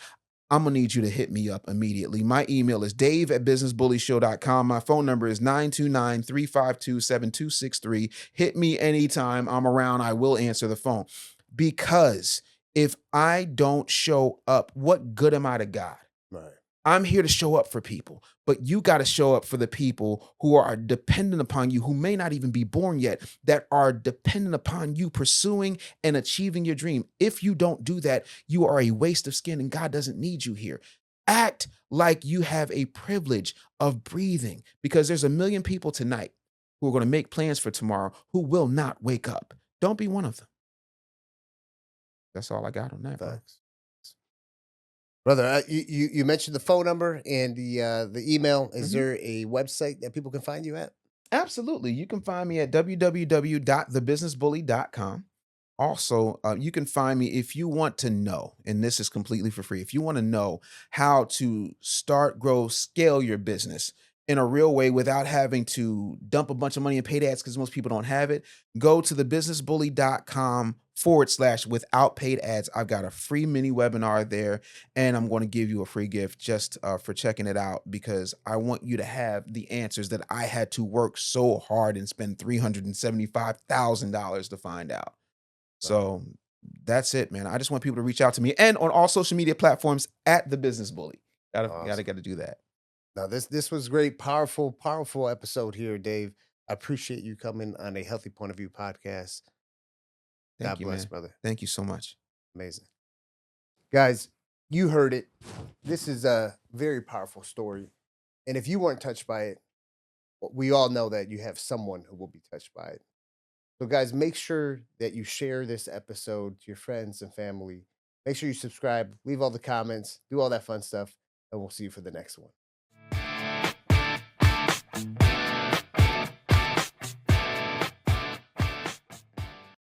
I'm going to need you to hit me up immediately. My email is dave@businessbullyshow.com. My phone number is 929-352-7263. Hit me anytime. I'm around. I will answer the phone. Because if I don't show up, what good am I to God? Right. I'm here to show up for people, but you got to show up for the people who are dependent upon you, who may not even be born yet, that are dependent upon you pursuing and achieving your dream. If you don't do that, you are a waste of skin and God doesn't need you here. Act like you have a privilege of breathing because there's a million people tonight who are going to make plans for tomorrow who will not wake up. Don't be one of them. That's all I got on that. Thanks. Brother, you mentioned the phone number and the email. Is there a website that people can find you at? Absolutely. You can find me at www.thebusinessbully.com. Also, you can find me if you want to know, and this is completely for free. If you want to know how to start, grow, scale your business, in a real way without having to dump a bunch of money in paid ads because most people don't have it, go to thebusinessbully.com/without paid ads. I've got a free mini webinar there, and I'm going to give you a free gift just for checking it out, because I want you to have the answers that I had to work so hard and spend $375,000 to find out. So that's it, man. I just want people to reach out to me, and on all social media platforms at The Business Bully. Gotta do that. Now, this was great, powerful episode here, Dave. I appreciate you coming on a Healthy Point of View podcast. Thank God you, bless, man. brother. Thank you so much. Amazing. Guys, you heard it. This is a very powerful story. And if you weren't touched by it, we all know that you have someone who will be touched by it. So, guys, make sure that you share this episode to your friends and family. Make sure you subscribe, leave all the comments, do all that fun stuff, and we'll see you for the next one.